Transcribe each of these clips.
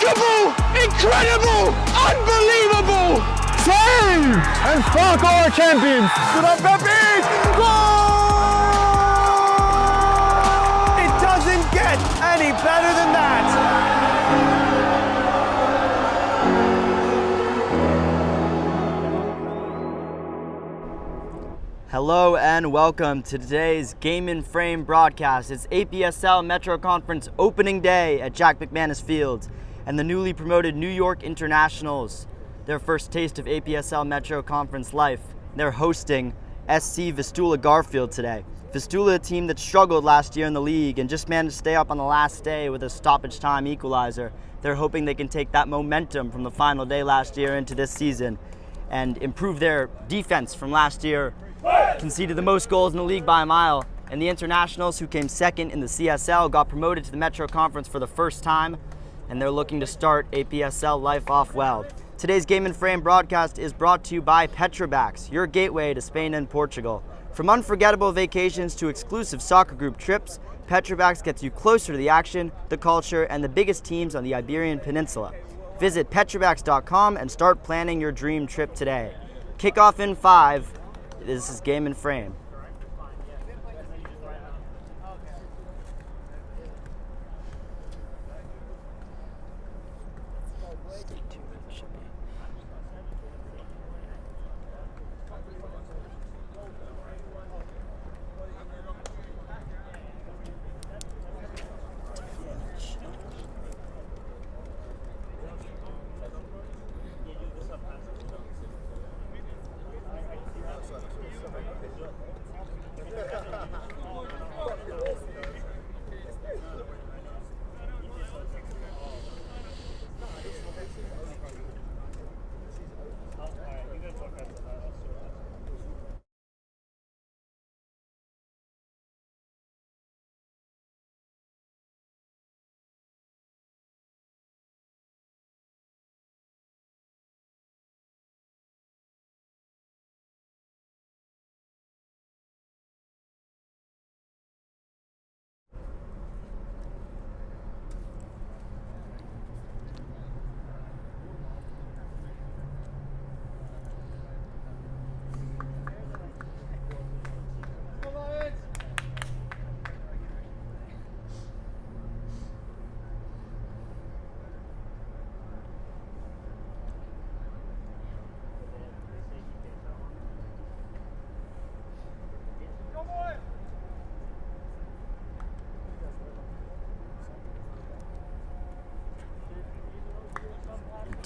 Unbelievable! Incredible! Unbelievable! Save! And fuck our champions! Good up, Pepe! Goal! It doesn't get any better than that! Hello and welcome to today's Game in Frame broadcast. It's APSL Metro Conference opening day at Jack McManus Field and the newly promoted New York Internationals. Their first taste of APSL Metro Conference life. They're hosting SC Vistula Garfield today. Vistula, a team that struggled last year in the league and just managed to stay up on the last day with a stoppage time equalizer. They're hoping they can take that momentum from the final day last year into this season and improve their defense from last year. Conceded the most goals in the league by a mile, and the Internationals, who came second in the CSL, got promoted to the Metro Conference for the first time, and they're looking to start APSL life off well. Today's Game in Frame broadcast is brought to you by Petrobacks, your gateway to Spain and Portugal. From unforgettable vacations to exclusive soccer group trips, Petrobacks gets you closer to the action, the culture, and the biggest teams on the Iberian Peninsula. Visit petrobacks.com and start planning your dream trip today. Kickoff in 5. This is Game in Frame.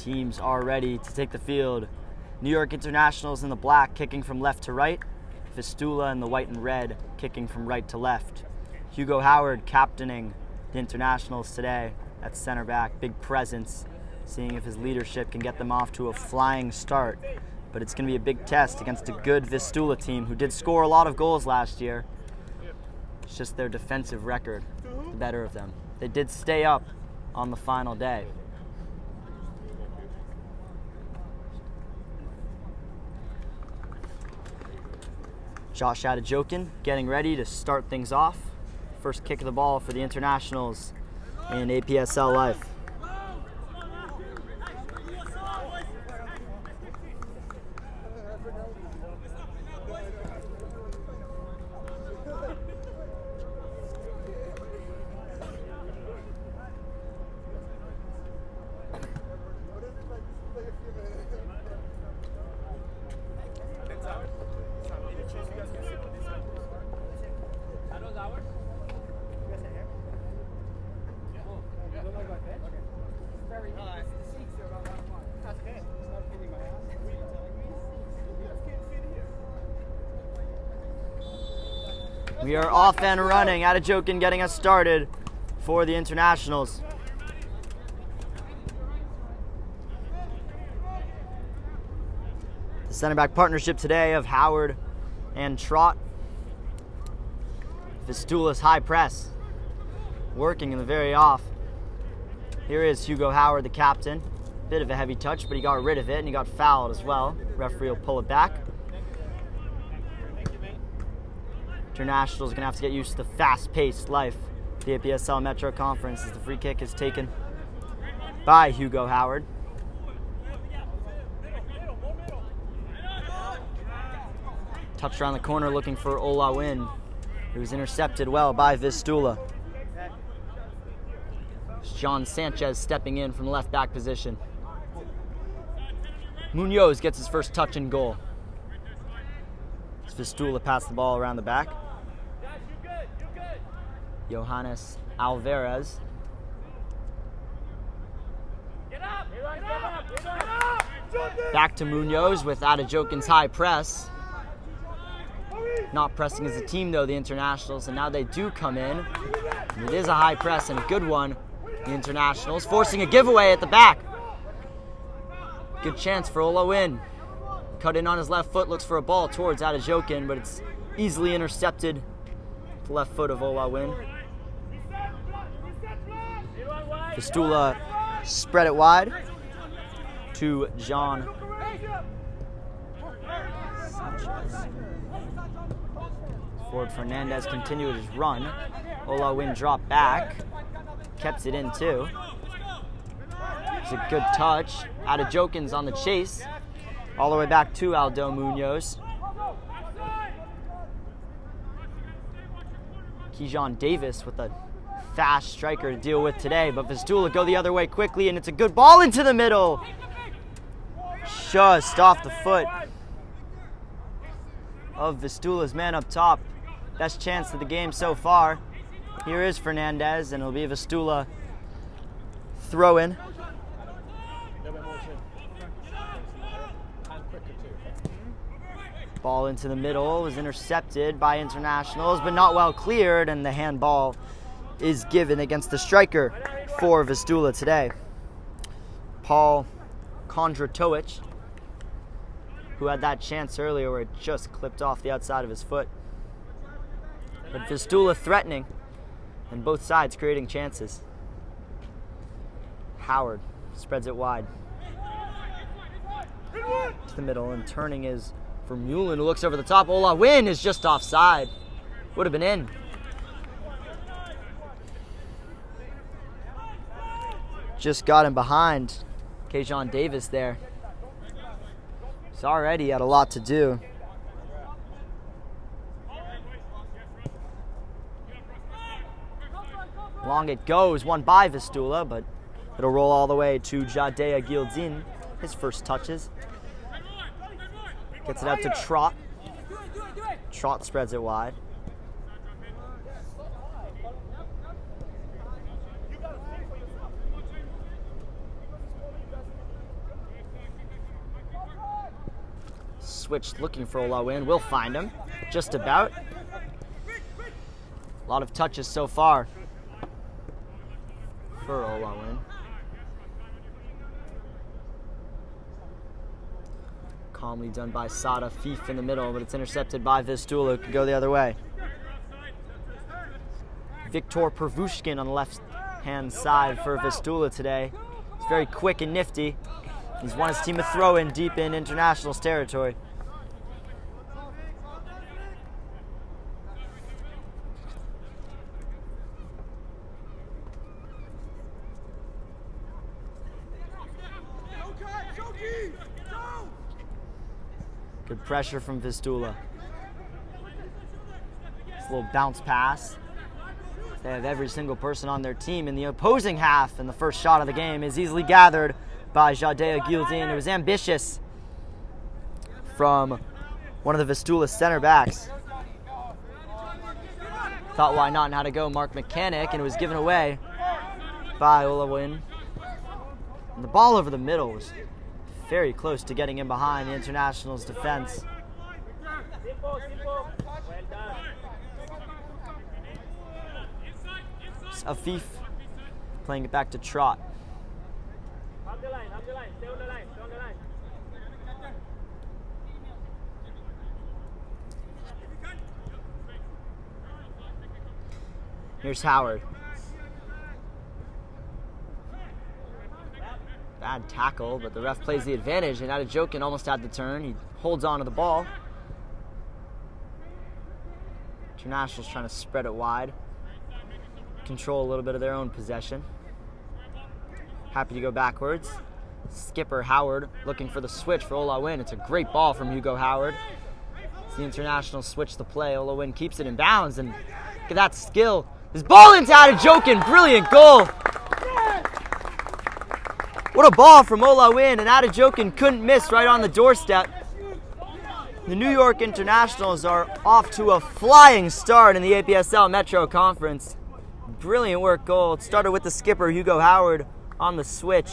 Teams are ready to take the field. New York Internationals in the black, kicking from left to right. Vistula in the white and red, kicking from right to left. Hugo Howard captaining the Internationals today at center back. Big presence, seeing if his leadership can get them off to a flying start. But it's going to be a big test against a good Vistula team who did score a lot of goals last year. It's just their defensive record, the better of them. They did stay up on the final day. Josh Adejokin getting ready to start things off. First kick of the ball for the Internationals in APSL life. We are off and running. Adejokin getting us started for the Internationals. The center back partnership today of Howard and Trott. Vistula's high press working in the very off. Here is Hugo Howard, the captain. Bit of a heavy touch, but he got rid of it and he got fouled as well. Referee will pull it back. Internationals are going to have to get used to the fast-paced life of the APSL Metro Conference as the free kick is taken. by Hugo Howard. Touched around the corner looking for Ola Win. It was intercepted well by Vistula. It's John Sanchez stepping in from the left back position. Munoz gets his first touch and goal. As Vistula passed the ball around the back. Johannes Alvarez. Back to Munoz with Adejokin's high press. Not pressing as a team though, the Internationals, and now they do come in. And it is a high press and a good one. The Internationals forcing a giveaway at the back. Good chance for Ola Win. Cut in on his left foot, looks for a ball towards Adejokin, but it's easily intercepted. The left foot of Ola Win. Vistula spread it wide to John Sanchez. Ford Fernandez continued his run. Ola Win dropped back. Kept it in too. It's a good touch. Adejokin's on the chase. All the way back to Aldo Munoz. Kejon Davis with a fast striker to deal with today, but Vistula go the other way quickly, and it's a good ball into the middle. Just off the foot of Vistula's man up top. Best chance of the game so far. Here is Fernandez, and it'll be a Vistula throw-in. Ball into the middle was intercepted by Internationals, but not well cleared, and the handball is given against the striker for Vistula today. Paul Kondratovic, who had that chance earlier where it just clipped off the outside of his foot. But Vistula threatening, and both sides creating chances. Howard spreads it wide to the middle, and turning is for Mullen, who looks over the top. Ola Win is just offside. Would have been in. Just got him behind Kejon Davis there. He's already had a lot to do. Long it goes, won by Vistula, but it'll roll all the way to Jadea Gildin. His first touches. Gets it out to Trot. Trot spreads it wide. Switched looking for Ola Win. We'll find him. Just about. A lot of touches so far for Ola Win. Calmly done by Sada Fief in the middle, but it's intercepted by Vistula, who can go the other way. Viktor Pervushkin on the left-hand side for Vistula today. He's very quick and nifty. He's won his team a throw-in deep in Internationals territory. Good pressure from Vistula. This little bounce pass. They have every single person on their team in the opposing half, and the first shot of the game is easily gathered by Jadea Gildin. It was ambitious from one of the Vistula center backs. Thought why not and how to go Mark Mechanic, and it was given away by Ola Win. And the ball over the middle was very close to getting in behind the Internationals' defense. Afif playing it back to Trot. Here's Howard. Bad tackle, but the ref plays the advantage, and Adejokin almost had the turn. He holds on to the ball. Internationals trying to spread it wide. Control a little bit of their own possession. happy to go backwards. Skipper Howard looking for the switch for Ola Win. It's a great ball from Hugo Howard. As the Internationals switch the play, Ola Win keeps it in bounds, and look at that skill. This ball into Adejokin, brilliant goal. What a ball from Ola Win, and Adejokin couldn't miss right on the doorstep. The New York Internationals are off to a flying start in the APSL Metro Conference. Brilliant work goal. It started with the skipper, Hugo Howard, on the switch.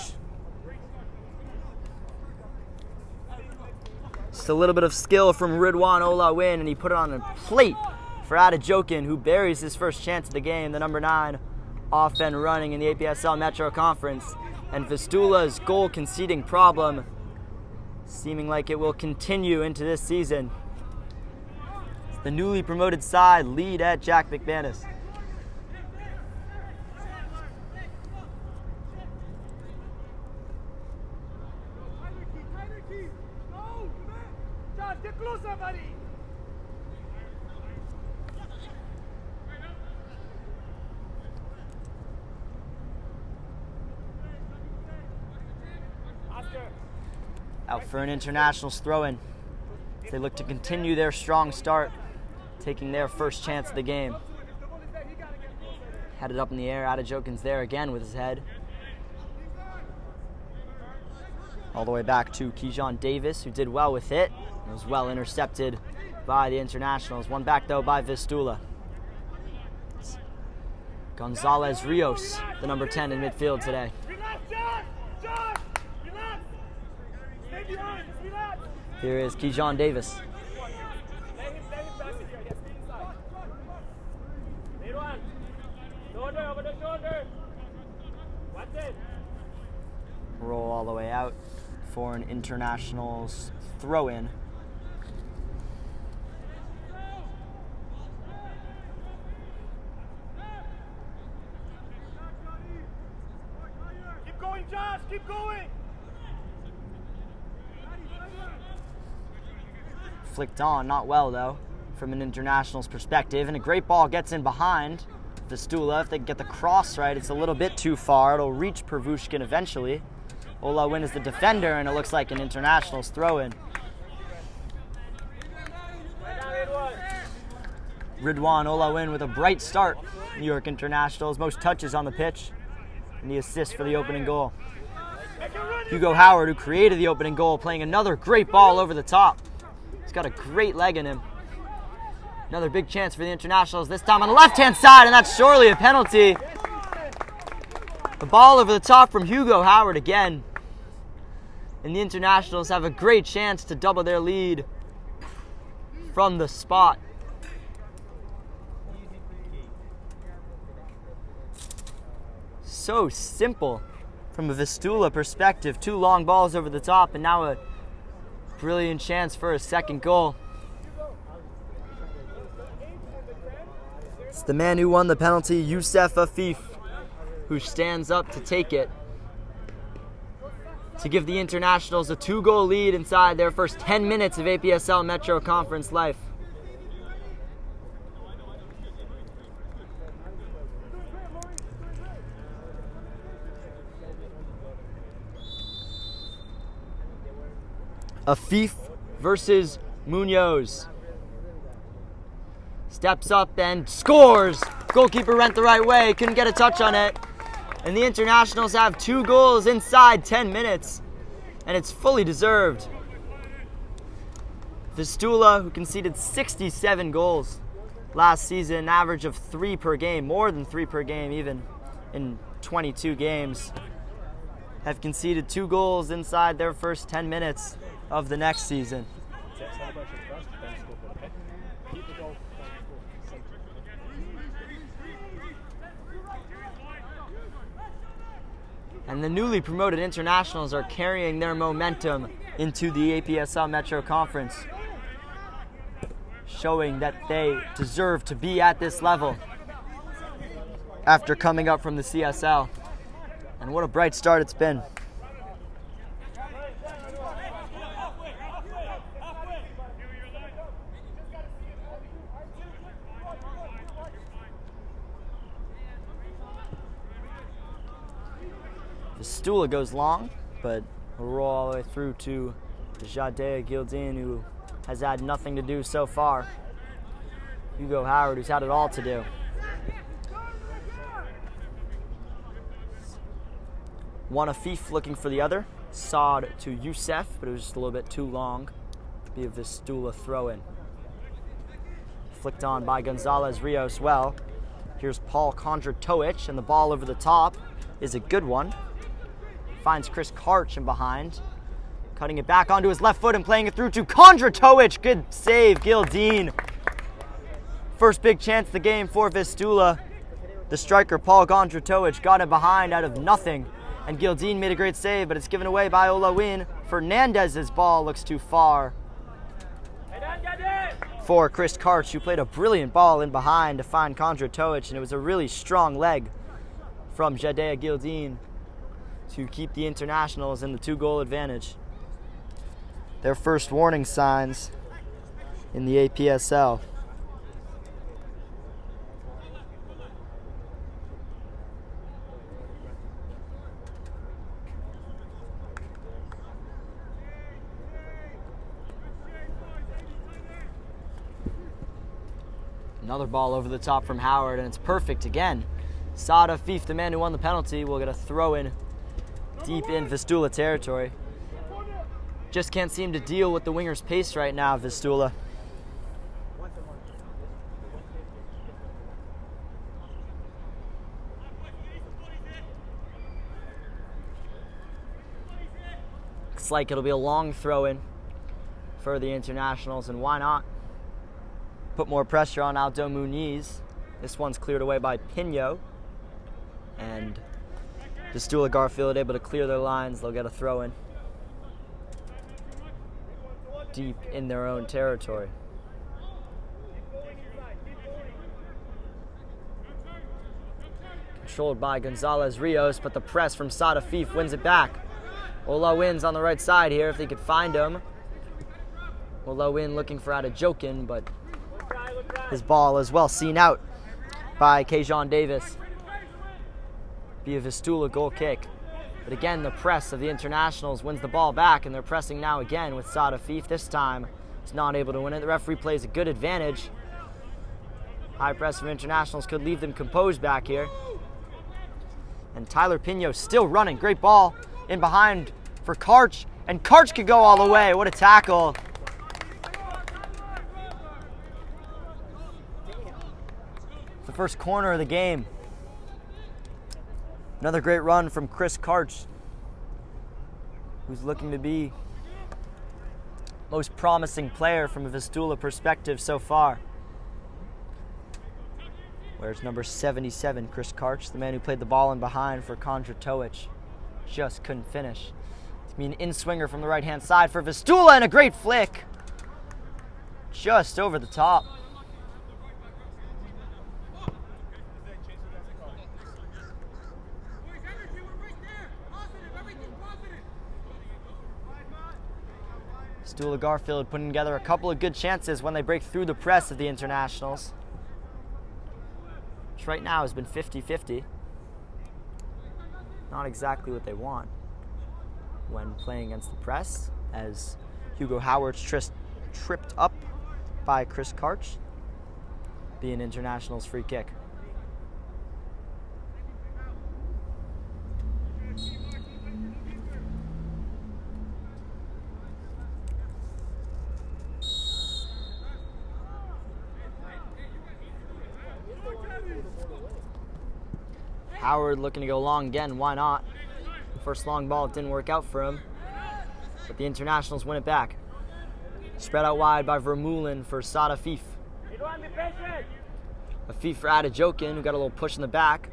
Just a little bit of skill from Ridwan Ola Win, and he put it on a plate for Adejokin, who buries his first chance of the game, the number 9, off and running in the APSL Metro Conference. And Vistula's goal conceding problem seeming like it will continue into this season. The newly promoted side lead at Jack McManus. Get closer, buddy! Out for an Internationals throw-in. They look to continue their strong start, taking their first chance of the game. Headed up in the air, Adejokin's there again with his head. All the way back to Kijan Davis, who did well with it. It was well intercepted by the Internationals. One back, though, by Vistula. Gonzalez Rios, the number 10 in midfield today. Here is Kijan Davis. Roll all the way out for an Internationals throw-in. Keep going, Josh! Keep going! Flicked on, not well though, from an Internationals perspective, and a great ball gets in behind Vistula. If they can get the cross right, it's a little bit too far. It'll reach Pervushkin eventually. Ola Win is the defender, and it looks like an Internationals throw-in. Ridwan Ola Win with a bright start. New York Internationals, most touches on the pitch, and the assist for the opening goal. Hugo Howard, who created the opening goal, playing another great ball over the top. He's got a great leg in him. Another big chance for the Internationals, this time on the left-hand side, and that's surely a penalty. The ball over the top from Hugo Howard again. And the Internationals have a great chance to double their lead from the spot. So simple from a Vistula perspective. 2 long balls over the top, and now a brilliant chance for a second goal. It's the man who won the penalty, Youssef Afif, who stands up to take it, to give the Internationals a 2-goal lead inside their first 10 minutes of APSL Metro Conference life. Afif versus Munoz. Steps up and scores. Goalkeeper went the right way, couldn't get a touch on it. And the Internationals have 2 goals inside 10 minutes. And it's fully deserved. Vistula, who conceded 67 goals last season, an average of 3 per game, more than 3 per game even, in 22 games, have conceded 2 goals inside their first 10 minutes of the next season. And the newly promoted Internationals are carrying their momentum into the APSL Metro Conference, showing that they deserve to be at this level after coming up from the CSL. And what a bright start it's been. Vistula goes long, but will roll all the way through to Jadea Gildin, who has had nothing to do so far. Hugo Howard, who's had it all to do. One Afif looking for the other. Saad to Youssef, but it was just a little bit too long. Be a Vistula throw-in. Flicked on by Gonzalez Rios well. Here's Paul Kondratovic, and the ball over the top is a good one. Finds Chris Karch in behind. Cutting it back onto his left foot and playing it through to Kondratovic. Good save, Gildin. First big chance of the game for Vistula. The striker, Paul Kondratovic, got it behind out of nothing. And Gildin made a great save, but it's given away by Olawin. Fernandez's ball looks too far for Chris Karch, who played a brilliant ball in behind to find Kondratovic, and it was a really strong leg from Jadea Gildin to keep the internationals in the 2-goal advantage. Their first warning signs in the APSL. Another ball over the top from Howard, and it's perfect again. Saad Afif, the man who won the penalty, will get a throw-in deep in Vistula territory. Just can't seem to deal with the winger's pace right now, Vistula. Looks like it'll be a long throw-in for the internationals, and why not? Put more pressure on Aldo Muniz. This one's cleared away by Pino. And Vistula Garfield able to clear their lines. They'll get a throw-in deep in their own territory. Controlled by Gonzalez Rios, but the press from Saad Afif wins it back. Ola wins on the right side here if they could find him. Ola win looking for Adejokin, but his ball is well seen out by Kejon Davis. Be a Vistula goal kick. But again, the press of the internationals wins the ball back, and they're pressing now again with Saad Afif. This time, he's not able to win it. The referee plays a good advantage. High press of internationals could leave them composed back here. And Tyler Pino still running. Great ball in behind for Karch, and Karch could go all the way. What a tackle. The first corner of the game. Another great run from Chris Karch, who's looking to be most promising player from a Vistula perspective so far. Where's number 77, Chris Karch, the man who played the ball in behind for Kondratovic. Just couldn't finish. It's an in-swinger from the right-hand side for Vistula, and a great flick. Just over the top. Vistula Garfield putting together a couple of good chances when they break through the press of the internationals, which right now has been 50-50. Not exactly what they want when playing against the press, as Hugo Howard's tripped up by Chris Karch. Be an internationals free kick. Howard looking to go long again, why not? First long ball, it didn't work out for him, but the internationals win it back. Spread out wide by Vermeulen for Saad Afif. Afif for Adejokin, who got a little push in the back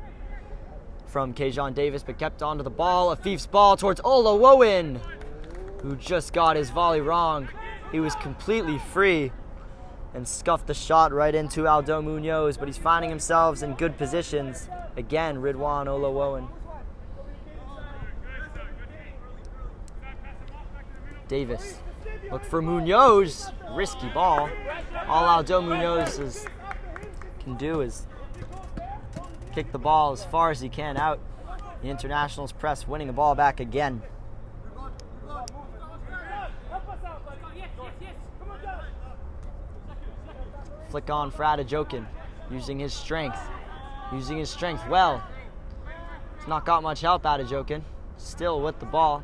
from Kejon Davis, but kept onto the ball. Afif's ball towards Olawin, who just got his volley wrong. He was completely free and scuffed the shot right into Aldo Munoz, but he's finding himself in good positions. Again, Ridwan Olawowen. Davis. Look for Munoz. Risky ball. All Aldo Munoz can do is kick the ball as far as he can out The Internationals press, winning the ball back again. Flick on for Adejokin, using his strength well. He's not got much help, Adejokin. Still with the ball.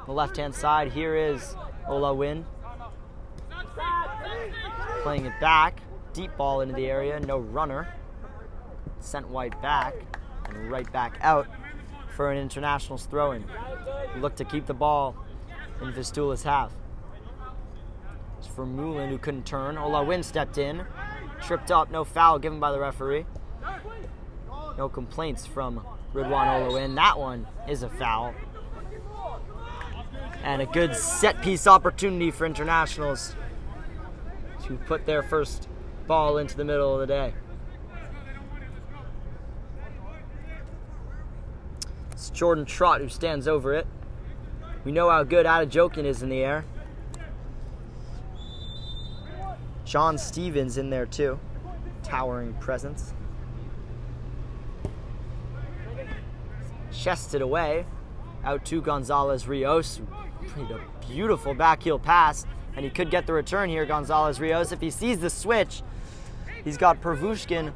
On the left-hand side, here is Ola Win. Playing it back. Deep ball into the area, no runner. Sent wide back and right back out for an Internationals throw-in. Look to keep the ball in Vistula's half. It's for Mulin, who couldn't turn. Ola Win stepped in. Tripped up, no foul given by the referee. No complaints from Ridwan Olawin. That one is a foul. And a good set-piece opportunity for Internationals to put their first ball into the middle of the day. It's Jordan Trott who stands over it. We know how good Adejokin is in the air. John Stevens in there too. Towering presence. Chested away. Out to Gonzalez Rios. Played a beautiful backheel pass. And he could get the return here, Gonzalez Rios. If he sees the switch, he's got Pervushkin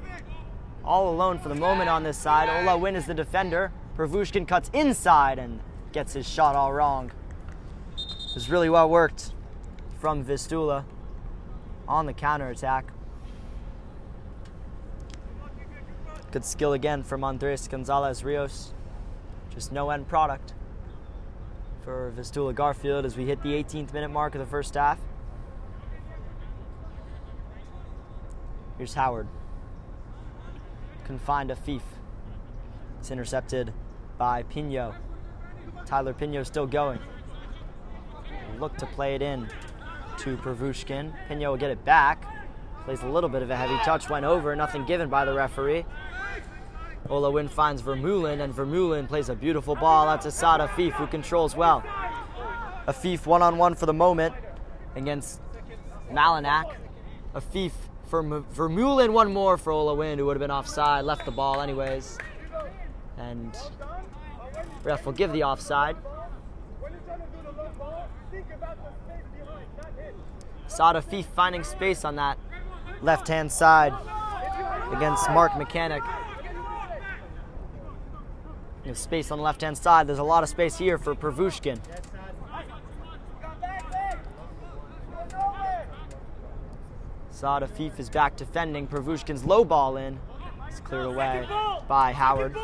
all alone for the moment on this side. Ola Win is the defender. Pervushkin cuts inside and gets his shot all wrong. It was really well worked from Vistula on the counterattack. Good skill again from Andres Gonzalez Rios. Just no end product for Vistula Garfield as we hit the 18th minute mark of the first half. Here's Howard. Couldn't find a Afif. It's intercepted by Pino. Tyler Pino still going. Look to play it in to Pervushkin. Pino will get it back. Plays a little bit of a heavy touch, went over, nothing given by the referee. Ola Win finds Vermeulen, and Vermeulen plays a beautiful ball out to Saad Afif, who controls well. Afif one-on-one for the moment against Malinak. Afif for Vermeulen, one more for Ola Win, who would have been offside, left the ball anyways. And ref will give the offside. Saad Afif finding space on that left-hand side against Mark Mechanic. There's space on the left-hand side. There's a lot of space here for Pervushkin. Saad Afif is back defending. Pervushkin's low ball in. It's cleared away by Howard.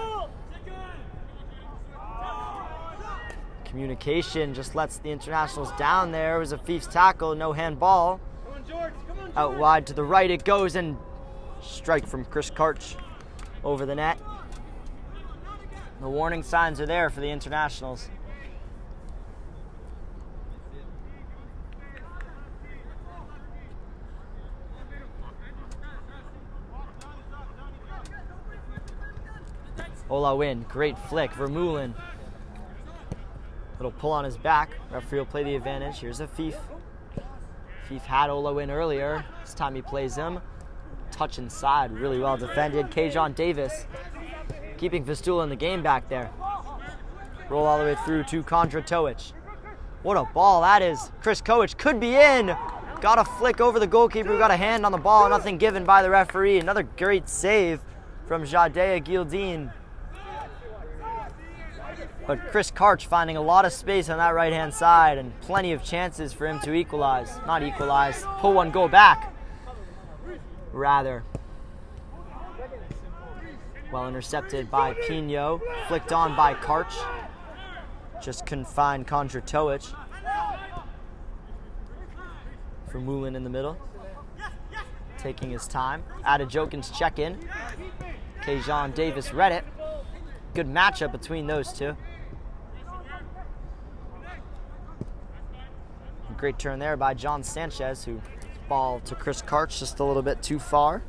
Communication just lets the Internationals down there. It was Afif's tackle, no handball. Out wide to the right it goes, and strike from Chris Karch over the net. The warning signs are there for the Internationals. Ola Win, great flick. Vermeulen. Little pull on his back. Referee will play the advantage. Here's Afif. Afif had Ola Win earlier. This time he plays him. Touch inside, really well defended. Kajon Davis keeping Vistula in the game back there. Roll all the way through to Kondra Toic. What a ball that is. Chris Koic could be in. Got a flick over the goalkeeper who got a hand on the ball. Nothing given by the referee. Another great save from Jadea Gildeen. But Chris Karch finding a lot of space on that right-hand side and plenty of chances for him to equalize. Not equalize, pull one goal back, rather. Well intercepted by Pino, flicked on by Karch. Just couldn't find Kondra Toic. Vermeulen in the middle, taking his time. Adejokin's check-in. Kajon Davis read it. Good matchup between those two. Great turn there by John Sanchez, who ball to Chris Karch just a little bit too far.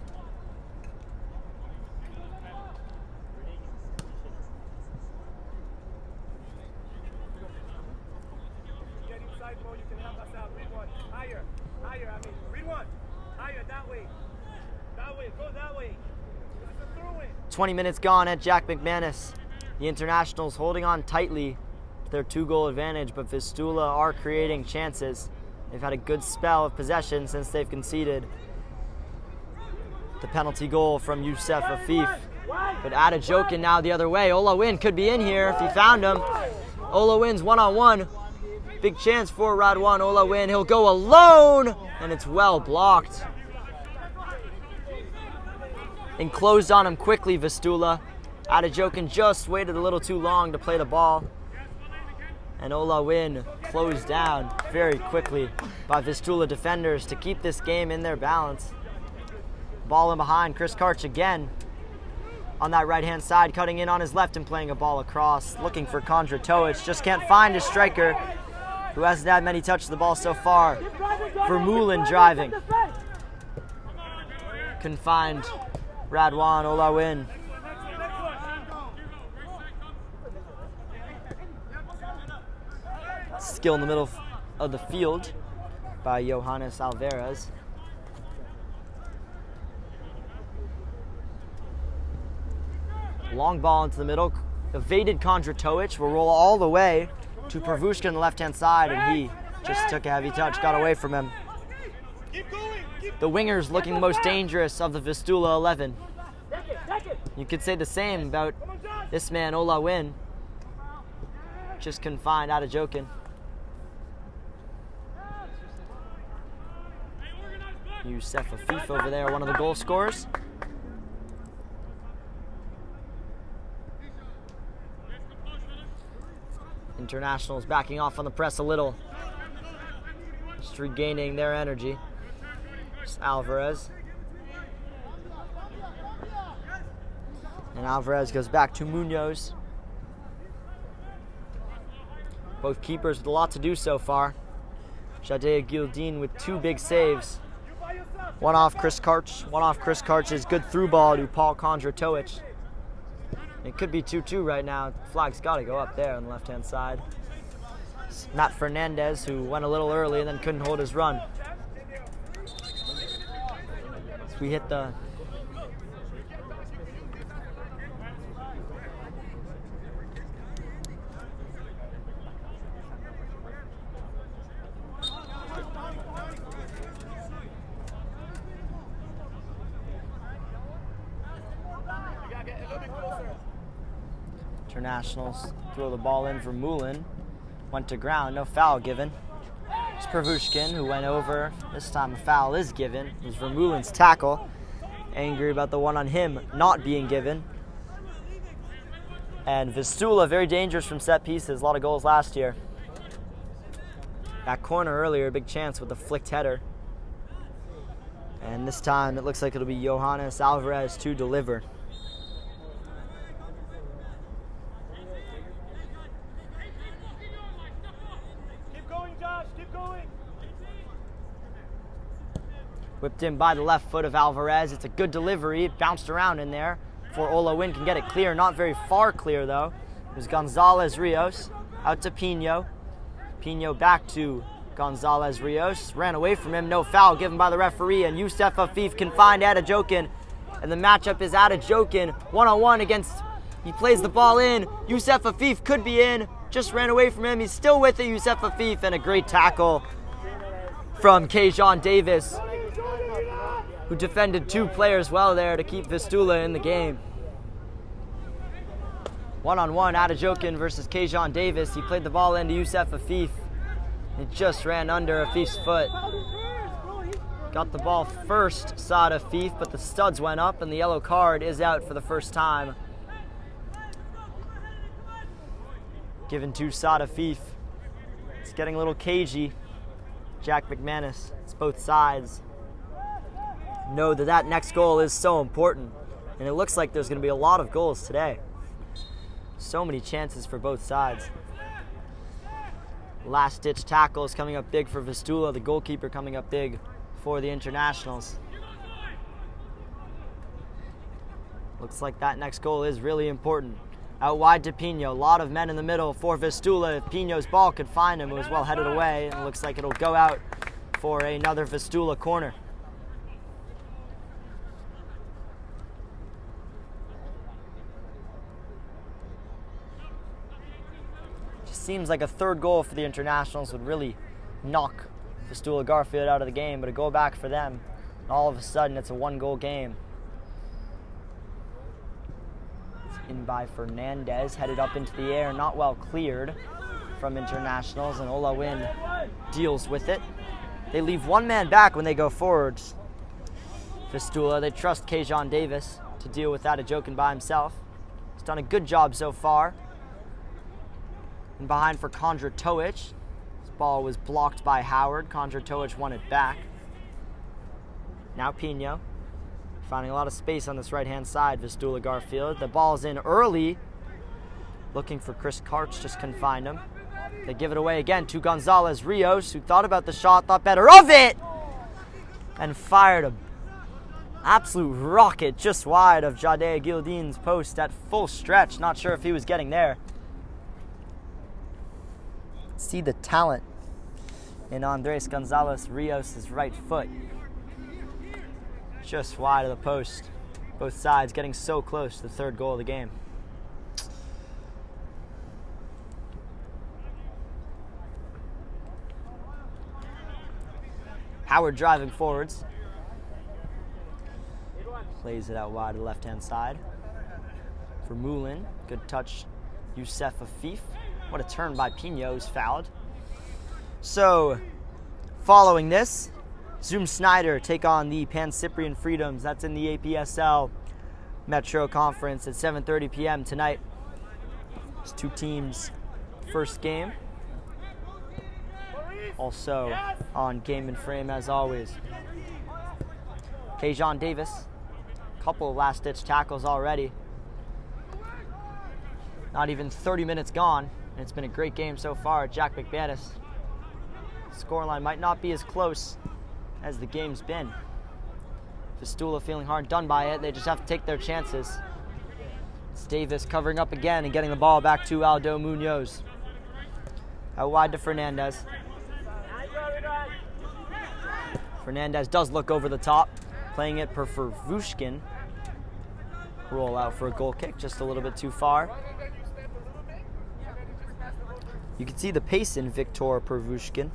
Get inside more, you can help us out. Read one. Higher. Higher, I mean. Read one. Higher, that way. That way, go that way. This is a throw-in. 20 minutes gone at Jack McManus. The Internationals holding on tightly to their 2-goal advantage, but Vistula are creating chances. They've had a good spell of possession since they've conceded the penalty goal from Youssef Afif. But Adejokin now the other way. Ola Win could be in here if he found him. Ola Win's one-on-one. Big chance for Radwan. Ola Win, he'll go alone, and it's well blocked. Enclosed on him quickly, Vistula. Adejokin just waited a little too long to play the ball. And Ola Win closed down very quickly by Vistula defenders to keep this game in their balance. Ball in behind, Chris Karch again on that right-hand side, cutting in on his left and playing a ball across, looking for Kondratovic. Just can't find his striker, who hasn't had many touches of the ball so far. Vermeulen driving. Couldn't find Radwan. Ola Win. Skill in the middle of the field by Johannes Alvarez. Long ball into the middle. Evaded Kondratovic. Will roll all the way to Pravushka on the left-hand side, and he just took a heavy touch, got away from him. The wingers looking the most dangerous of the Vistula 11. You could say the same about this man, Ola Win. Just couldn't find Adejokin. Youssef Afif over there, one of the goal scorers. Internationals backing off on the press a little. Just regaining their energy. Just Alvarez. And Alvarez goes back to Munoz. Both keepers with a lot to do so far. Jadea Gildin with 2 big saves. One off Chris Karch. One off Chris Karch's good through ball to Paul Kondratovic. It could be 2-2 right now. Flag's got to go up there on the left-hand side. It's Matt Fernandez, who went a little early and then couldn't hold his run. So we hit the... Internationals throw the ball in for Mulin. Went to ground, no foul given. It's Pravushkin who went over. This time a foul is given. It was Vermeulen's tackle. Angry about the one on him not being given. And Vistula, very dangerous from set pieces. A lot of goals last year. That corner earlier, big chance with the flicked header. And this time it looks like it'll be Johannes Alvarez to deliver. Whipped in by the left foot of Alvarez. It's a good delivery. It bounced around in there before Ola Win can get it clear. Not very far clear, though. It was Gonzalez Rios out to Pino. Pino back to Gonzalez Rios. Ran away from him. No foul given by the referee. And Youssef Afif can find Adejokin. And the matchup is Adejokin one-on-one against... He plays the ball in. Youssef Afif could be in. Just ran away from him. He's still with it, Youssef Afif. And a great tackle from Kajon Davis, who defended 2 players well there to keep Vistula in the game. One-on-one, Adejokin versus Kajon Davis. He played the ball into Youssef Afif. It just ran under Afif's foot. Got the ball first, Saad Afif, but the studs went up and the yellow card is out for the first time. Given to Saad Afif. It's getting a little cagey. Jack McManus, it's both sides. Know that next goal is so important, and it looks like there's going to be a lot of goals today. So many chances for both sides. Last-ditch tackle is coming up big for Vistula, the goalkeeper coming up big for the Internationals. Looks like that next goal is really important. Out wide to Pino, a lot of men in the middle for Vistula. If Pino's ball could find him, it was well headed away, and it looks like it'll go out for another Vistula corner. seems like a third goal for the Internationals would really knock Vistula Garfield out of the game, but a goal back for them. And all of a sudden, it's a 1-goal game. It's in by Fernandez, headed up into the air, not well cleared from Internationals, and Ola Win deals with it. They leave one man back when they go forwards. Vistula, they trust Kajon Davis to deal with that Ajokin by himself. He's done a good job so far. And behind for Kondra Toic. This ball was blocked by Howard. Kondra Toic won it back. Now Pino, finding a lot of space on this right-hand side, Vistula Garfield. The ball's in early. Looking for Chris Karch, just couldn't find him. They give it away again to Gonzalez Rios, who thought about the shot, thought better of it, and fired a absolute rocket just wide of Jade Gildin's post at full stretch. Not sure if he was getting there. See the talent in Andres Gonzalez Rios' right foot. Just wide of the post. Both sides getting so close to the third goal of the game. Howard driving forwards. Plays it out wide to the left-hand side. For Moulin, good touch, Youssef Afif. What a turn by Pino, who's fouled. So, following this, Zoom Snyder take on the Pan Cyprian Freedoms. That's in the APSL Metro Conference at 7:30 p.m. tonight. It's two teams' first game. Also on Game and Frame as always. Kajon Davis, couple of last-ditch tackles already. Not even 30 minutes gone, and it's been a great game so far at Jack McManus. Scoreline might not be as close as the game's been. Vistula feeling hard done by it. They just have to take their chances. It's Davis covering up again and getting the ball back to Aldo Munoz. Out wide to Fernandez. Fernandez does look over the top, playing it for Vushkin. Roll out for a goal kick, just a little bit too far. You can see the pace in Viktor Pervushkin.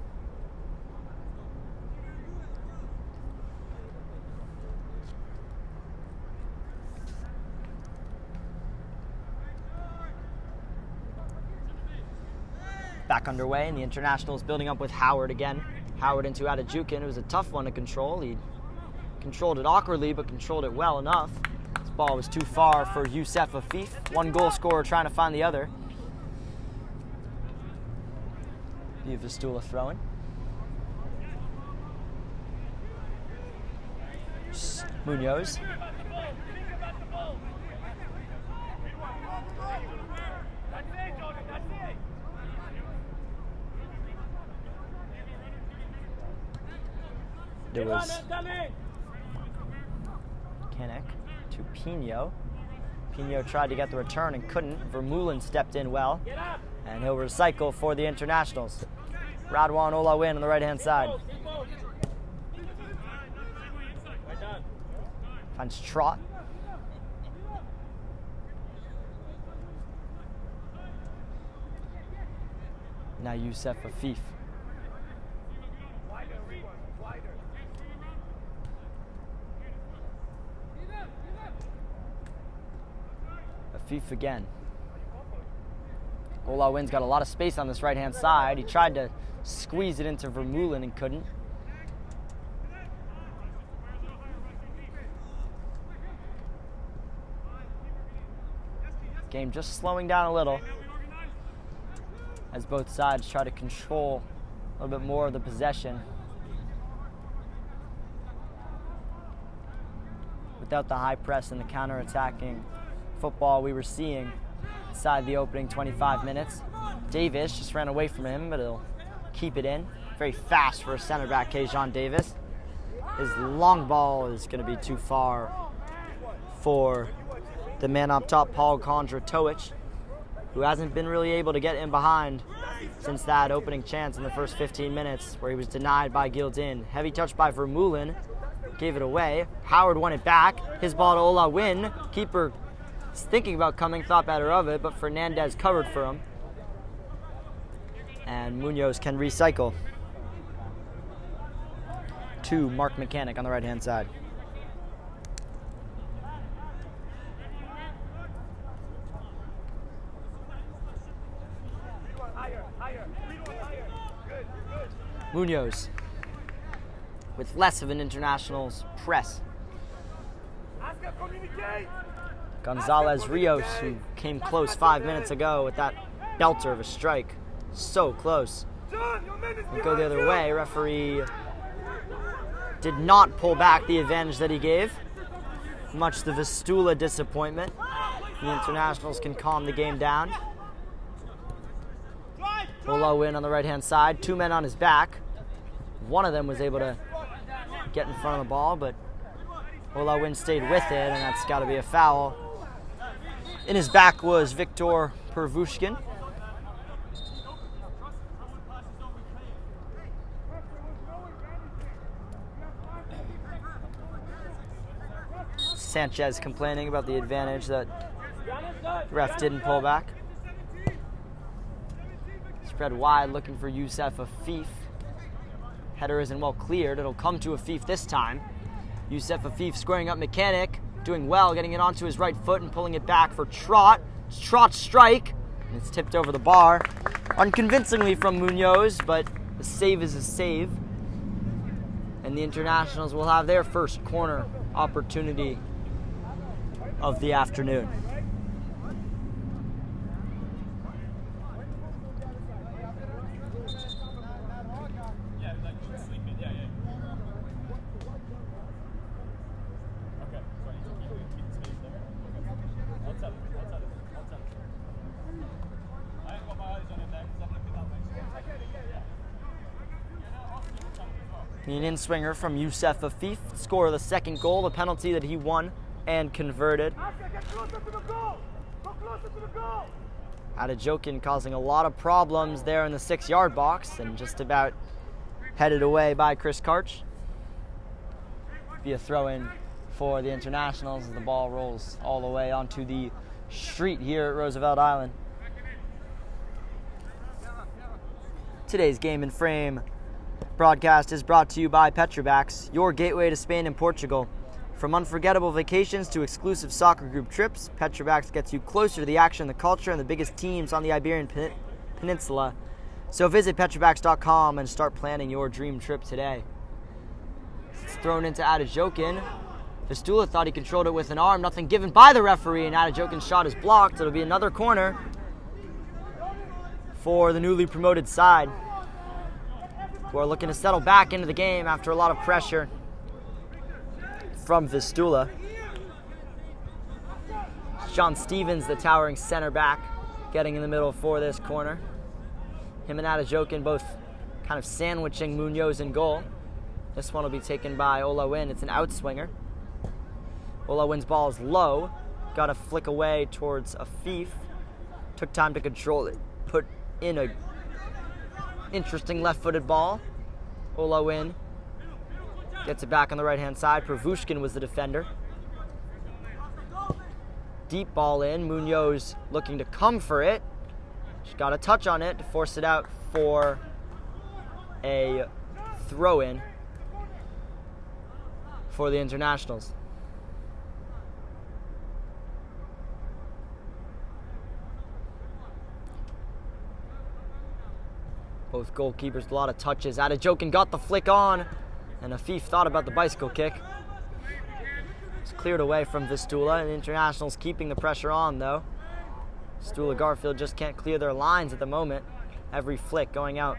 Back underway, and the Internationals building up with Howard again. Howard into Adajukin. It was a tough one to control. He controlled it awkwardly, but controlled it well enough. This ball was too far for Youssef Afif. One goal scorer trying to find the other. Vistula throwing. Munoz. There was Kinnick to Pino. Pino tried to get the return and couldn't. Vermeulen stepped in well, and he'll recycle for the Internationals. Radwan Olawin on the right-hand side. Finds Trot. Now Youssef Afif. Afif again. Olawin's got a lot of space on this right-hand side. He tried to squeeze it into Vermeulen and couldn't. Game just slowing down a little as both sides try to control a little bit more of the possession without the high press and the counter-attacking football we were seeing inside the opening 25 minutes. Davis just ran away from him, but he'll keep it in. Very fast for a center back, Kajon Davis. His long ball is going to be too far for the man up top, Paul Kondra Toic, who hasn't been really able to get in behind since that opening chance in the first 15 minutes where he was denied by Gildin. Heavy touch by Vermeulen, gave it away. Howard won it back. His ball to Ola Win. Keeper thinking about coming, thought better of it, but Fernandez covered for him. And Munoz can recycle to Mark Mechanic on the right-hand side. Munoz with less of an international's press. Gonzalez Rios, who came close 5 minutes ago with that belter of a strike. So close. And go the other way. Referee did not pull back the advantage that he gave. Much to the Vistula disappointment. The internationals can calm the game down. Ola Win on the right-hand side. 2 men on his back. One of them was able to get in front of the ball, but Ola Win stayed with it, and that's got to be a foul. In his back was Viktor Pervushkin. Sanchez complaining about the advantage that the ref didn't pull back. Spread wide, looking for Youssef Afif. Header isn't well cleared. It'll come to Afif this time. Youssef Afif squaring up Mechanic, doing well, getting it onto his right foot and pulling it back for Trot. It's Trot's strike, and it's tipped over the bar. Unconvincingly from Munoz, but the save is a save. And the internationals will have their first corner opportunity of the afternoon. An in-swinger from Youssef Afif, score of the second goal, the penalty that he won and converted. Adejokin causing a lot of problems there in the 6-yard box and just about headed away by Chris Karch. Be a throw-in for the internationals as the ball rolls all the way onto the street here at Roosevelt Island. Today's Game and Frame broadcast is brought to you by Petrobacks, your gateway to Spain and Portugal. From unforgettable vacations to exclusive soccer group trips, Petrobacks gets you closer to the action, the culture, and the biggest teams on the Iberian Peninsula. So visit Petrobacks.com and start planning your dream trip today. It's thrown into Adejokin. Vistula thought he controlled it with an arm, nothing given by the referee, and Adejokin's shot is blocked. It'll be another corner for the newly promoted side, who are looking to settle back into the game after a lot of pressure from Vistula. John Stevens, the towering center back, getting in the middle for this corner. Him and Adejokin both kind of sandwiching Munoz in goal. This one will be taken by Ola Win. It's an outswinger. Ola Win's ball is low. Got to flick away towards Afif. Took time to control it. Put in a interesting left-footed ball. Ola Win gets it back on the right-hand side. Pervushkin was the defender. Deep ball in. Munoz looking to come for it. Just got a touch on it to force it out for a throw-in for the internationals. Both goalkeepers, a lot of touches. Adejokin got the flick on, and Afif thought about the bicycle kick. It's cleared away from Vistula, and the internationals keeping the pressure on, though. Vistula Garfield just can't clear their lines at the moment. Every flick going out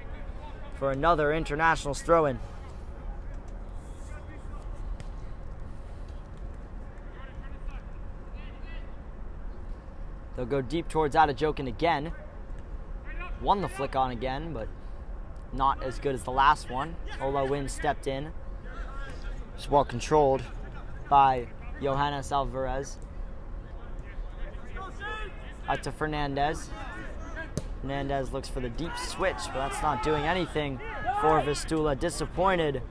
for another internationals throw-in. They'll go deep towards Adejokin again. Won the flick on again, but not as good as the last one. Ola Win stepped in. It's well controlled by Johannes Alvarez. Out to Fernandez. Fernandez looks for the deep switch, but that's not doing anything for Vistula. Disappointed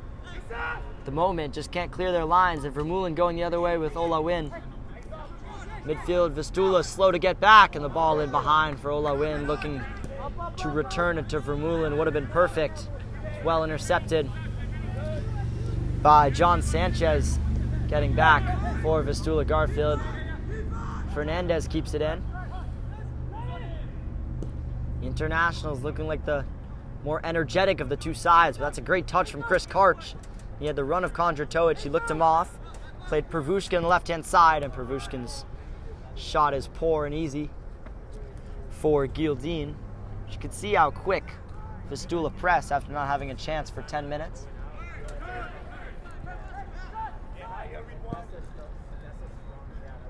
at the moment, just can't clear their lines. And Vermeulen going the other way with Ola Win. Midfield, Vistula slow to get back, and the ball in behind for Ola Win, looking to return it to Vermeulen would have been perfect. Well intercepted by John Sanchez, getting back for Vistula Garfield. Fernandez keeps it in. Internationals looking like the more energetic of the two sides, but that's a great touch from Chris Karch. He had the run of Kondratovic, he looked him off, played Pervushkin on the left-hand side, and Pervushkin's shot is poor and easy for Gildeen. You could see how quick Vistula pressed after not having a chance for 10 minutes.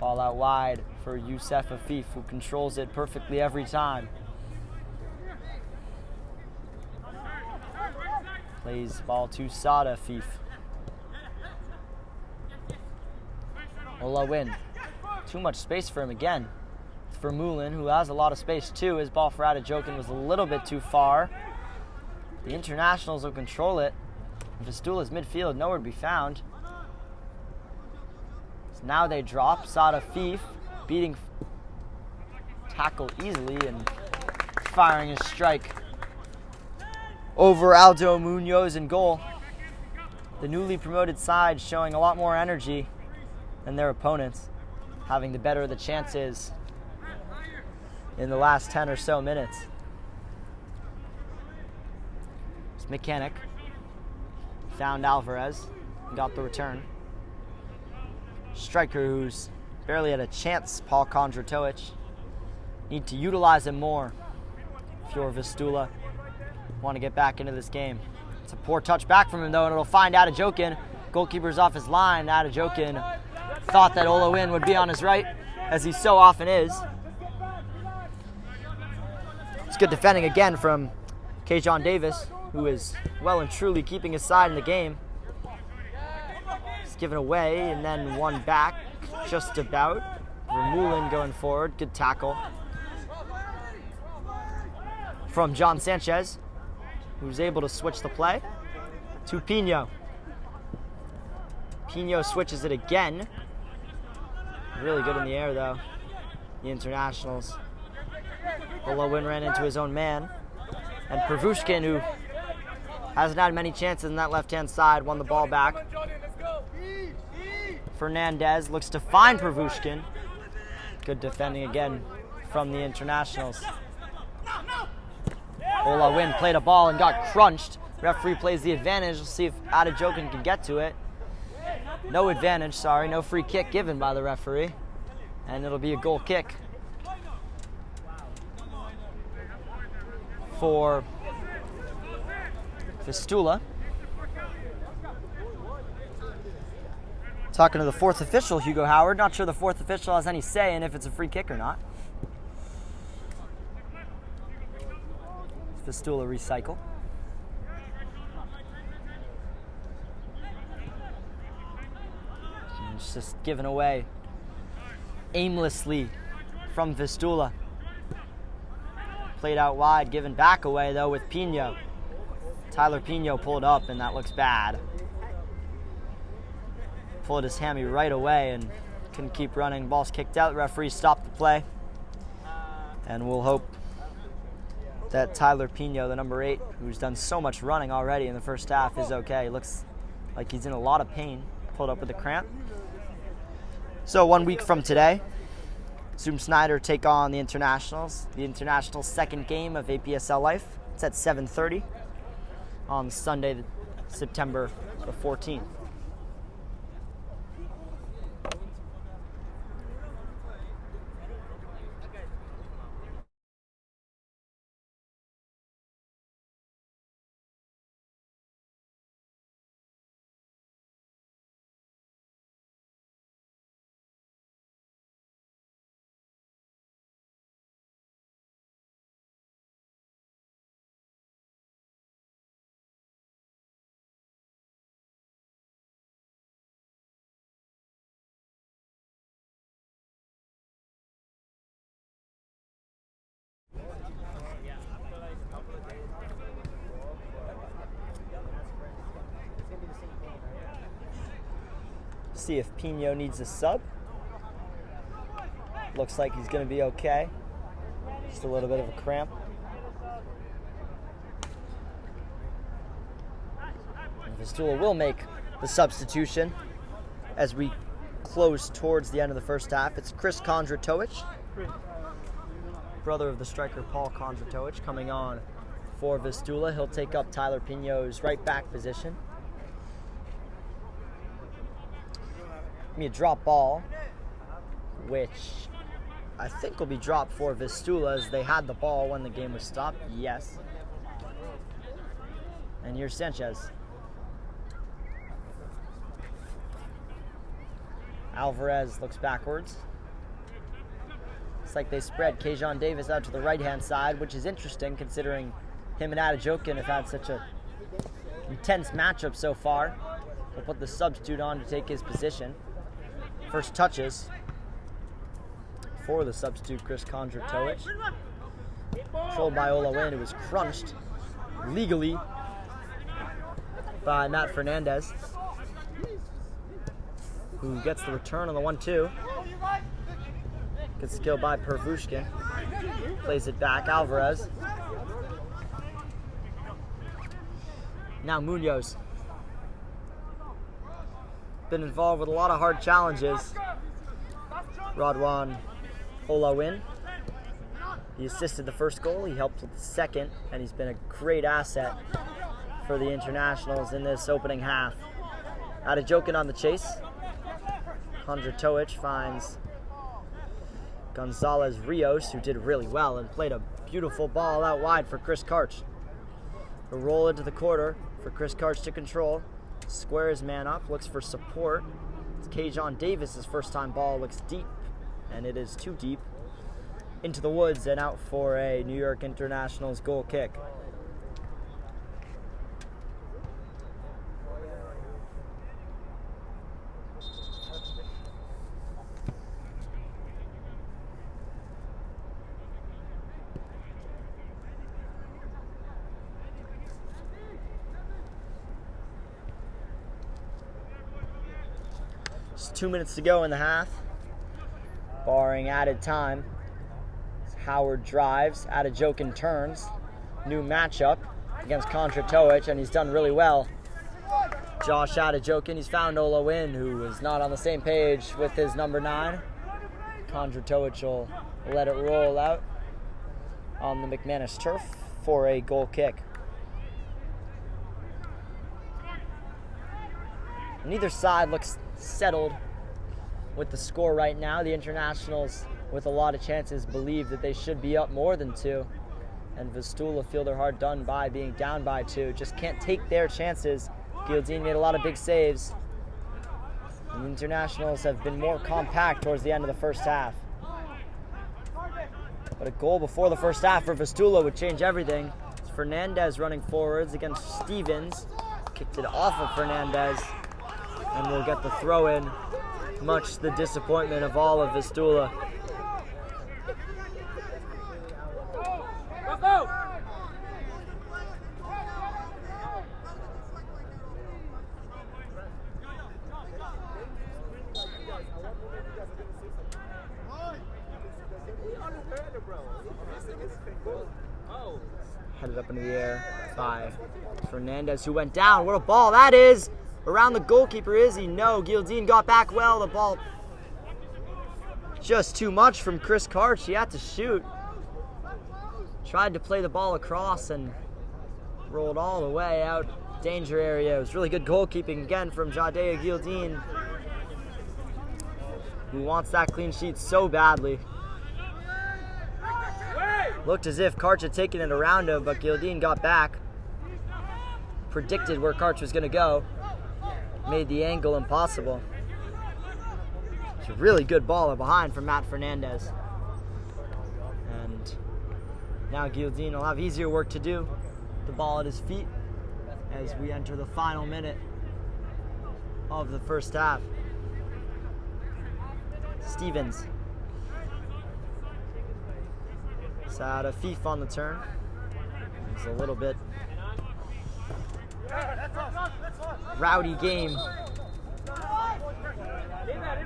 Ball out wide for Youssef Afif, who controls it perfectly every time. Plays ball to Sada Afif. Olawin. Too much space for him again. For Vermeulen, who has a lot of space too. His ball for Adejokin was a little bit too far. The Internationals will control it. Vistula's midfield, nowhere to be found. So now they drop. Sada Afif beating tackle easily and firing a strike over Aldo Munoz in goal. The newly promoted side showing a lot more energy than their opponents, having the better of the chances in the last 10 or so minutes. It's Mechanic. Found Alvarez, got the return. Striker who's barely had a chance, Paul Kondratovic. Need to utilize him more if you're Vistula. Want to get back into this game. It's a poor touch back from him though, and it'll find Adejokin. Goalkeeper's off his line. Adejokin thought that Olawin would be on his right, as he so often is. It's good defending again from K'Jon Davis, who is well and truly keeping his side in the game. He's given away and then one back, just about. Vermeulen going forward, good tackle from John Sanchez, who's able to switch the play to Pino. Pino switches it again. Really good in the air though, the Internationals. Olawin ran into his own man. And Pervushkin, who hasn't had many chances on that left-hand side, won the ball back. Fernandez looks to find Pervushkin. Good defending again from the Internationals. Olawin played a ball and got crunched. Referee plays the advantage. We'll see if Adejokin can get to it. No advantage, sorry. No free kick given by the referee. And it'll be a goal kick for Vistula. Talking to the fourth official, Hugo Howard. Not sure the fourth official has any say in if it's a free kick or not. Vistula recycle. It's just given away aimlessly from Vistula. Played out wide, given back away though with Pino. Tyler Pino pulled up and that looks bad. Pulled his hammy right away and couldn't keep running. Ball's kicked out. The referee stopped the play. And we'll hope that Tyler Pino, the number 8, who's done so much running already in the first half, is okay. Looks like he's in a lot of pain. Pulled up with a cramp. So 1 week from today, Zoom Snyder take on the Internationals. The Internationals' second game of APSL life. It's at 7:30 on Sunday, September the 14th. See if Pino needs a sub. Looks like he's going to be okay. Just a little bit of a cramp. Vistula will make the substitution as we close towards the end of the first half. It's Chris Kondratovic, brother of the striker Paul Kondratovic, coming on for Vistula. He'll take up Tyler Pino's right back position. Give me a drop ball, which I think will be dropped for Vistula as they had the ball when the game was stopped. Yes. And here's Sanchez. Alvarez looks backwards. It's like they spread Kajon Davis out to the right-hand side, which is interesting considering him and Adejokin have had such a intense matchup so far. We'll put the substitute on to take his position. First touches for the substitute, Chris Kondratovic. Controlled by Ola Wynn, who was crunched legally by Matt Fernandez, who gets the return on the 1-2. Good skill by Pervushkin. Plays it back, Alvarez. Now Munoz. Been involved with a lot of hard challenges. Radwan Olawin. He assisted the first goal, he helped with the second, and he's been a great asset for the internationals in this opening half. Adejokin on the chase. Kondratovic finds Gonzalez Rios, who did really well and played a beautiful ball out wide for Chris Karch. A roll into the quarter for Chris Karch to control. Squares man up, looks for support. It's Kajon Davis' first time ball, looks deep, and it is too deep. Into the woods and out for a New York Internationals goal kick. Just 2 minutes to go in the half, barring added time. Howard drives, Adejokin turns. New matchup against Kondratovic, and he's done really well. Josh Adejokin, he's found Ola Wynn, who is not on the same page with his number 9. Kondratovic will let it roll out on the McManus turf for a goal kick. Neither side looks settled with the score right now. The internationals, with a lot of chances, believe that they should be up more than 2. And Vistula feel they're hard done by being down by 2. Just can't take their chances. Gildine made a lot of big saves. And the internationals have been more compact towards the end of the first half. But a goal before the first half for Vistula would change everything. It's Fernandez running forwards against Stevens. Kicked it off of Fernandez. And we'll get the throw in, much to the disappointment of all of Vistula. Let's go! Headed up into the air by Fernandez, who went down. What a ball that is! Around the goalkeeper, is he? No, Gildine got back well. The ball just too much from Chris Karch. He had to shoot. Tried to play the ball across and rolled all the way out. Danger area. It was really good goalkeeping again from Jadea Gildine, who wants that clean sheet so badly. Looked as if Karch had taken it around him, but Gildine got back. Predicted where Karch was going to go. Made the angle impossible. It's a really good ball behind from Matt Fernandez. And now Gildine will have easier work to do. The ball at his feet as we enter the final minute of the first half. Stevens. Sada Fif on the turn. It's a little bit rowdy game. Leave it,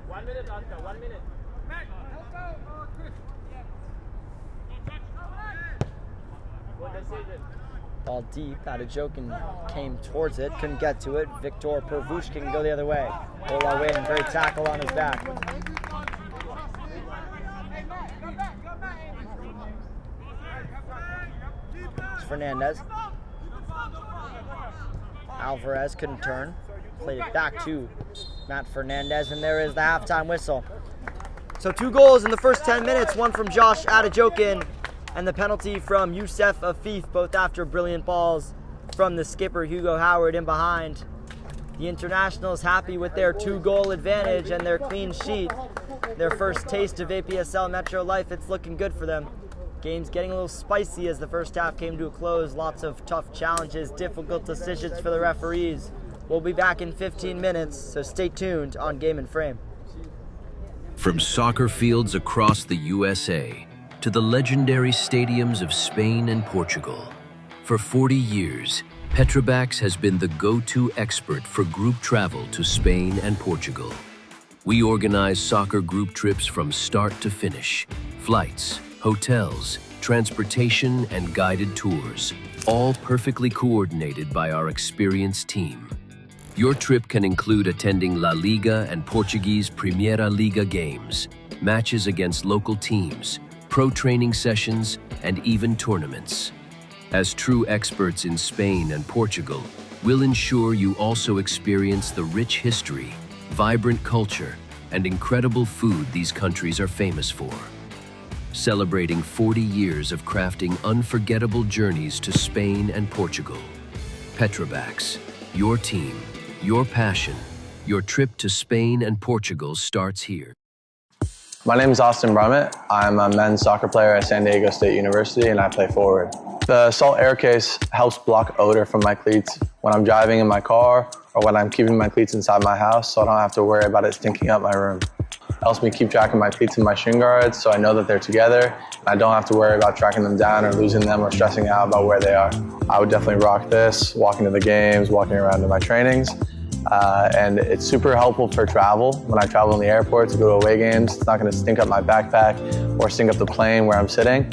1 minute, Oscar, 1 minute. Ball deep, Adejokin came towards it, couldn't get to it. Victor Pervushkin can go the other way. Ola Wynn, great tackle on his back. It's Fernandez. Alvarez couldn't turn. Played it back to Matt Fernandez, and there is the halftime whistle. So 2 goals in the first 10 minutes, one from Josh Adejokin, and the penalty from Youssef Afif, both after brilliant balls from the skipper Hugo Howard in behind. The Internationals happy with their 2-goal advantage and their clean sheet. Their first taste of APSL Metro life, it's looking good for them. Game's getting a little spicy as the first half came to a close. Lots of tough challenges, difficult decisions for the referees. We'll be back in 15 minutes, so stay tuned on Game and Frame. From soccer fields across the USA to the legendary stadiums of Spain and Portugal, for 40 years, Petrobax has been the go-to expert for group travel to Spain and Portugal. We organize soccer group trips from start to finish, flights, hotels, transportation, and guided tours, all perfectly coordinated by our experienced team. Your trip can include attending La Liga and Portuguese Primeira Liga games, matches against local teams, pro training sessions, and even tournaments. As true experts in Spain and Portugal, we'll ensure you also experience the rich history, vibrant culture, and incredible food these countries are famous for. Celebrating 40 years of crafting unforgettable journeys to Spain and Portugal. Petrobax, your team, your passion, your trip to Spain and Portugal starts here. My name is Austin Brummett. I'm a men's soccer player at San Diego State University and I play forward. The Salt Air Case helps block odor from my cleats when I'm driving in my car or when I'm keeping my cleats inside my house, so I don't have to worry about it stinking up my room. It helps me keep track of my cleats and my shin guards so I know that they're together and I don't have to worry about tracking them down or losing them or stressing out about where they are. I would definitely rock this, walking to the games, walking around to my trainings. And it's super helpful for travel. When I travel in the airport to go to away games, it's not going to stink up my backpack or stink up the plane where I'm sitting.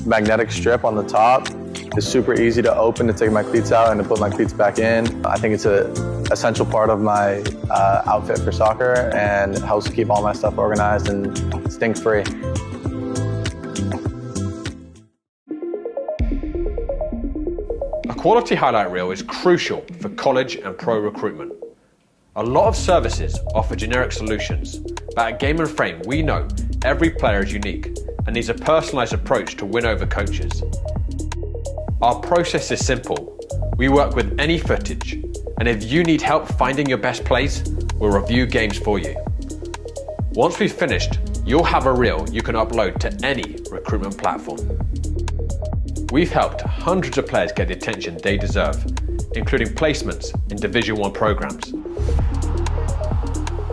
Magnetic strip on the top is super easy to open to take my cleats out and to put my cleats back in. I think it's an essential part of my outfit for soccer and it helps keep all my stuff organized and stink-free. A quality highlight reel is crucial for college and pro recruitment. A lot of services offer generic solutions, but at Game and Frame we know every player is unique and needs a personalised approach to win over coaches. Our process is simple. We work with any footage, and if you need help finding your best plays, we'll review games for you. Once we've finished, you'll have a reel you can upload to any recruitment platform. We've helped hundreds of players get the attention they deserve, including placements in Division 1 programs.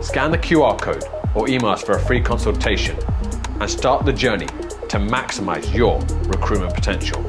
Scan the QR code or email us for a free consultation and start the journey to maximize your recruitment potential.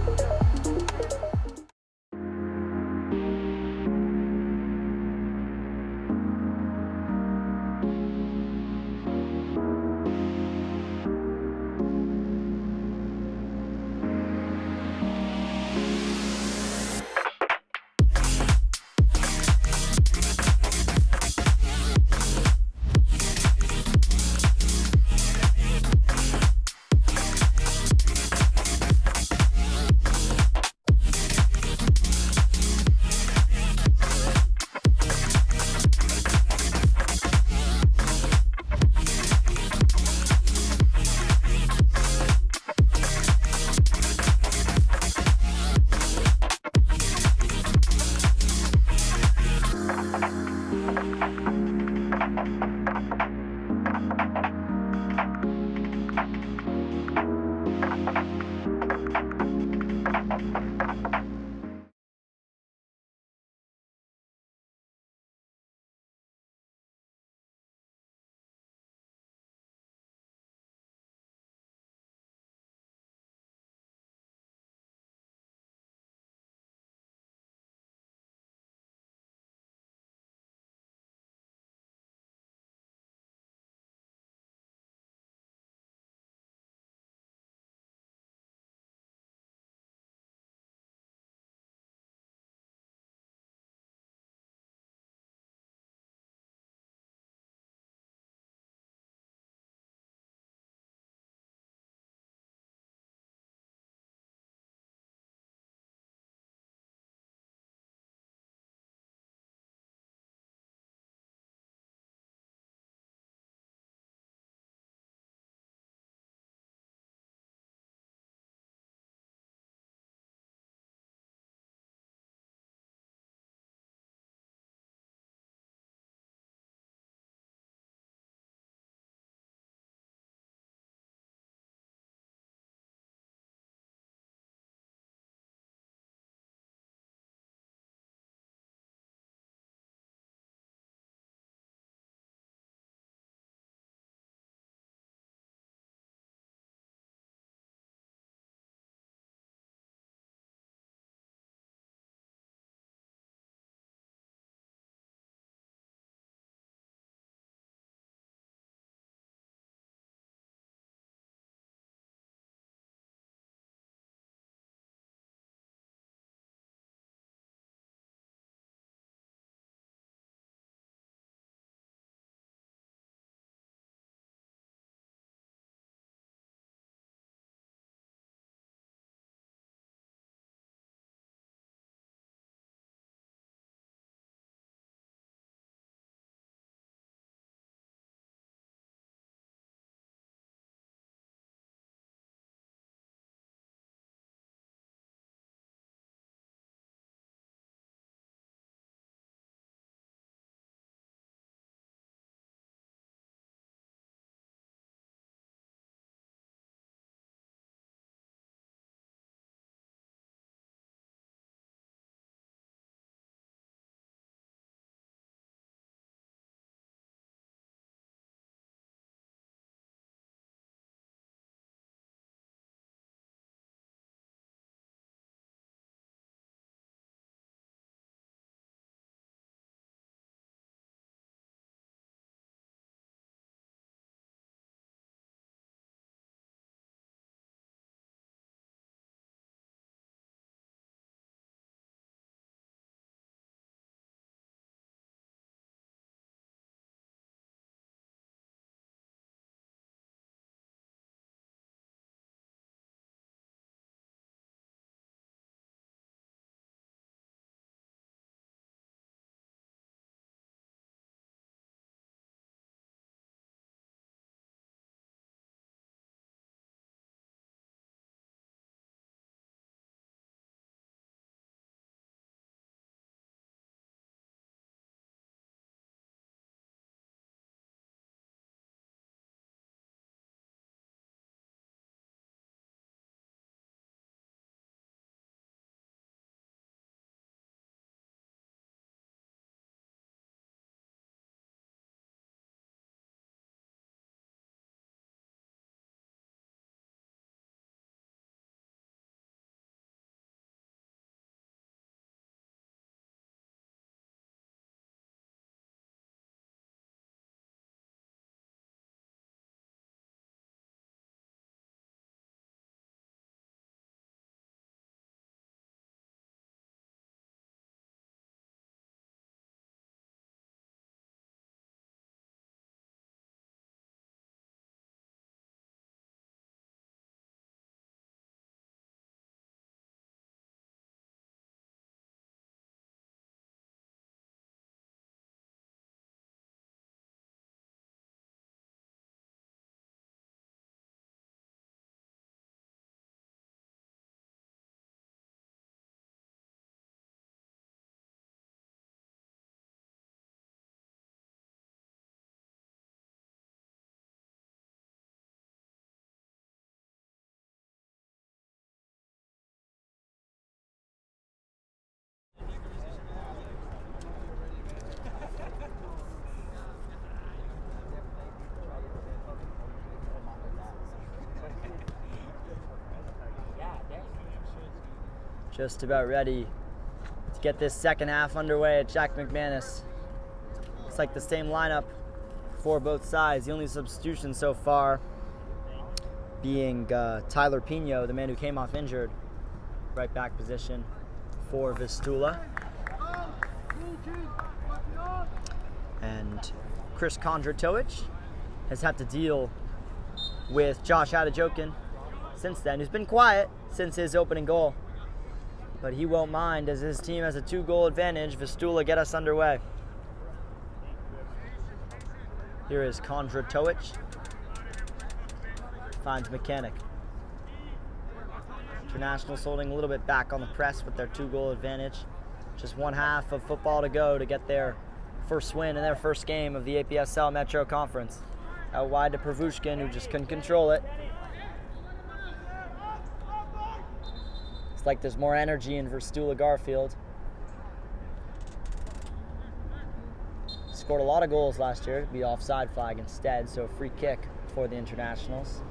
just about ready to get this second half underway at Jack McManus. It's like the same lineup for both sides. The only substitution so far being Tyler Pino, the man who came off injured, right back position for Vistula. And Chris Kondratovic has had to deal with Josh Adajokin since then, who's been quiet since his opening goal. But he won't mind as his team has a 2-goal advantage. Vistula get us underway. Here is Kondratovic. Finds Mechanic. Internationals holding a little bit back on the press with their 2-goal advantage. Just one half of football to go to get their first win in their first game of the APSL Metro Conference. Out wide to Pravushkin, who just couldn't control it. It's like there's more energy in Vistula Garfield. Scored a lot of goals last year. It'd be offside flag instead, so a free kick for the Internationals.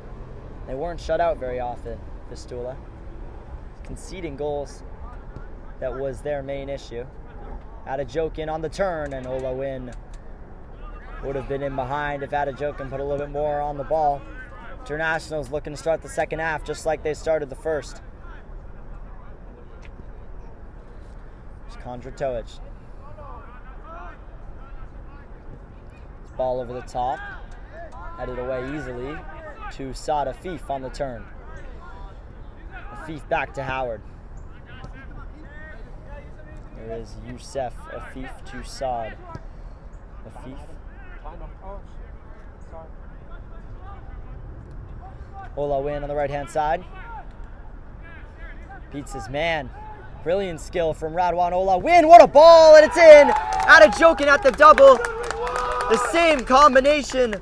They weren't shut out very often, Vistula. Conceding goals, that was their main issue. Adajokin on the turn, and Ola Win would have been in behind if Adajokin put a little bit more on the ball. Internationals looking to start the second half just like they started the first. It's Kondratovic. Ball over the top, headed away easily to Sada Afif on the turn. Afif back to Howard. There is Youssef Afif to Saad. Afif. Ola Win on the right hand side. Beats his man. Brilliant skill from Radwan Ola Win. What a ball, and it's in! Adajokin at the double. The same combination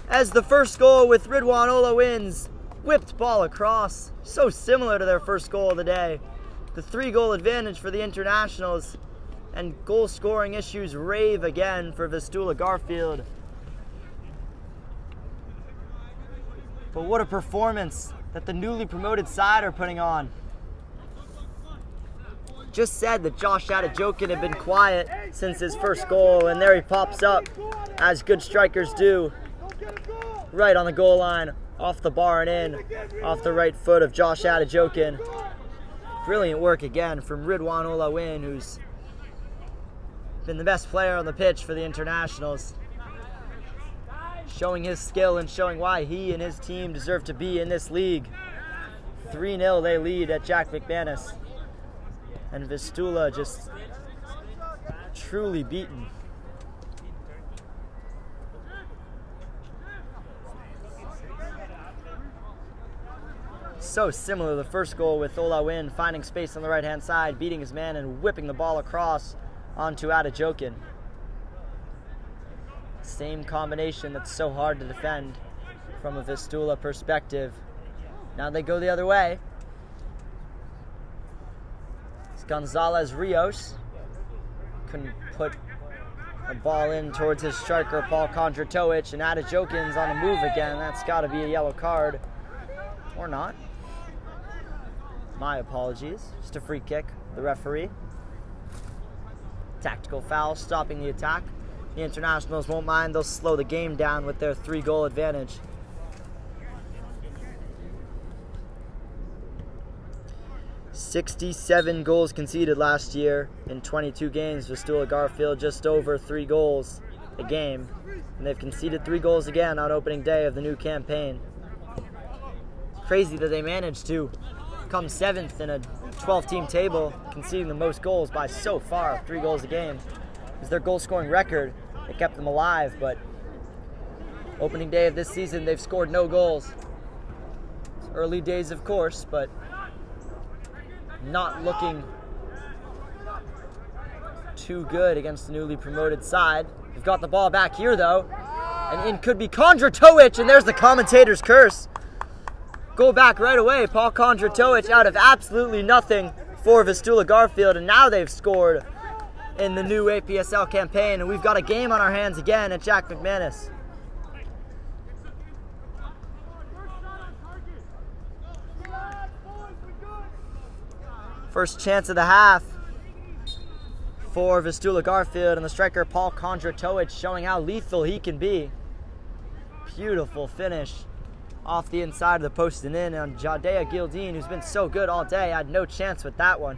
as the first goal with Ridwan Ola Win's whipped ball across. So similar to their first goal of the day. The 3-goal advantage for the Internationals, and goal scoring issues rave again for Vistula Garfield. But what a performance that the newly promoted side are putting on. Just said that Josh Adajokin had been quiet since his first goal, and there he pops up, as good strikers do, right on the goal line, off the bar and in, off the right foot of Josh Adajokin. Brilliant work again from Ridwan Ola Win, who's been the best player on the pitch for the Internationals, showing his skill and showing why he and his team deserve to be in this league. 3-0 they lead at Jack McManus, and Vistula just truly beaten. So similar to the first goal, with Ola Win finding space on the right-hand side, beating his man and whipping the ball across onto Adajokin. Same combination that's so hard to defend from a Vistula perspective. Now they go the other way. It's Gonzalez Rios. Couldn't put a ball in towards his striker, Paul Kondratovic, and Adajokin's on the move again. That's got to be a yellow card. Or not. My apologies. Just a free kick. The referee. Tactical foul, stopping the attack. The Internationals won't mind. They'll slow the game down with their 3-goal advantage. "67 goals conceded last year in 22 games. Vistula Garfield just over 3 goals a game. And they've conceded 3 goals again on opening day of the new campaign. Crazy that they managed to come 7th in a 12-team table, conceding the most goals by so far, 3 goals a game. It's their goal-scoring record that kept them alive, but opening day of this season, they've scored no goals. It's early days, of course, but not looking too good against the newly promoted side. They've got the ball back here, though, and in could be Kondratovic, and there's the commentator's curse. Go back right away. Paul Kondratovic out of absolutely nothing for Vistula Garfield, and now they've scored in the new APSL campaign, and we've got a game on our hands again at Jack McManus. First chance of the half for Vistula Garfield, and the striker Paul Kondratovic showing how lethal he can be. Beautiful finish off the inside of the post and in on Jadea Gildeen, who's been so good all day. Had no chance with that one.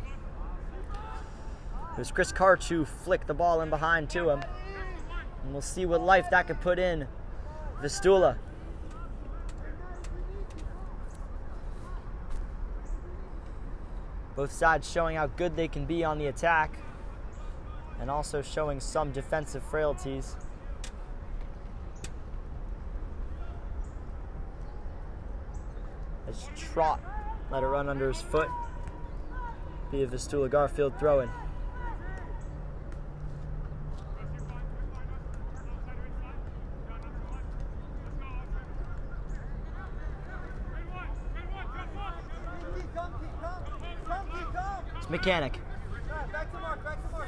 It was Chris Karch who flicked the ball in behind to him. And we'll see what life that could put in Vistula. Both sides showing how good they can be on the attack and also showing some defensive frailties. As Trott let it run under his foot. Be a Vistula Garfield throw-in. It's Mechanic.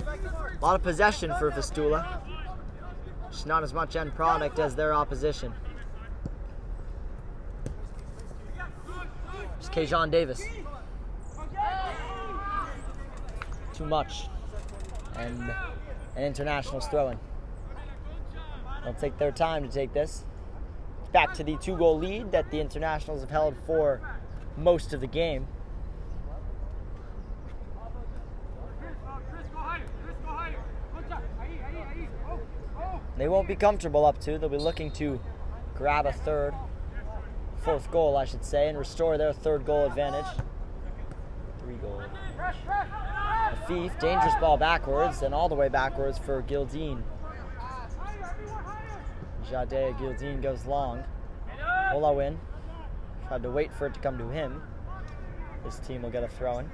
A lot of possession for Vistula. Just not as much end product as their opposition. It's Kajon Davis. Too much. And an international's throwing. They'll take their time to take this. Back to the 2-goal lead that the internationals have held for most of the game. They won't be comfortable up two. They'll be looking to grab a fourth goal, I should say, and restore their 3rd goal advantage. 3 goals. Afif, dangerous ball backwards, and all the way backwards for Gildeen. Jadea Gildeen goes long. Olawin tried to wait for it to come to him. This team will get a throw-in.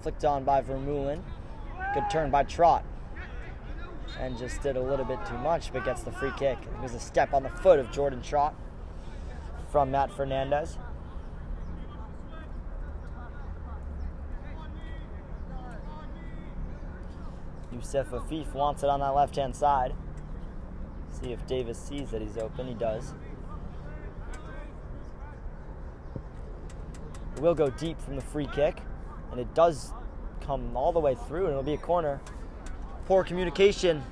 Flicked on by Vermeulen. Good turn by Trott. And just did a little bit too much, but gets the free kick. It was a step on the foot of Jordan Trott from Matt Fernandez. Youssef Afif wants it on that left-hand side. See if Davis sees that he's open. He does. It will go deep from the free kick. And it does come all the way through, and it'll be a corner. Poor communication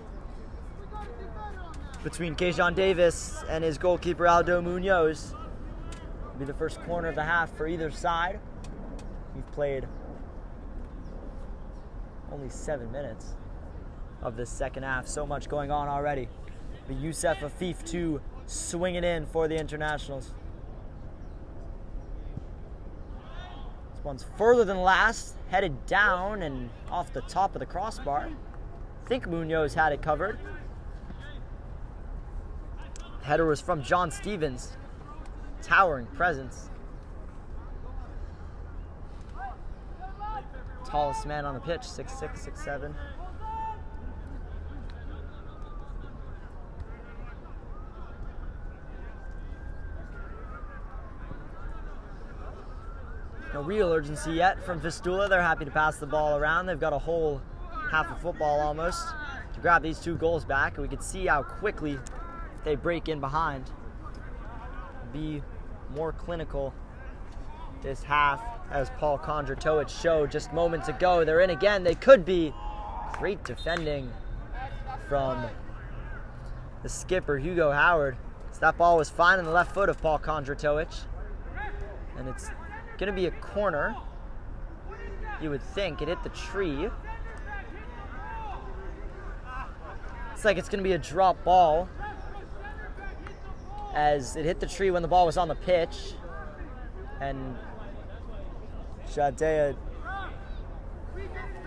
between Kajon Davis and his goalkeeper Aldo Munoz. It'll be the first corner of the half for either side. We've played only 7 minutes of this second half. So much going on already. But Youssef Afif to swing it in for the internationals. One's further than last, headed down and off the top of the crossbar. I think Munoz had it covered. Header was from John Stevens. Towering presence. Tallest man on the pitch, 6'6", 6'7". No real urgency yet from Vistula. They're happy to pass the ball around. They've got a whole half of football almost to grab these 2 goals back. And we can see how quickly they break in behind. Be more clinical this half, as Paul Kondratovic showed just moments ago. They're in again. They could be. Great defending from the skipper, Hugo Howard. So that ball was fine on the left foot of Paul Kondratovic. And it's going to be a corner. You would think it hit the tree. It's like it's going to be a drop ball, as it hit the tree when the ball was on the pitch. And Jadea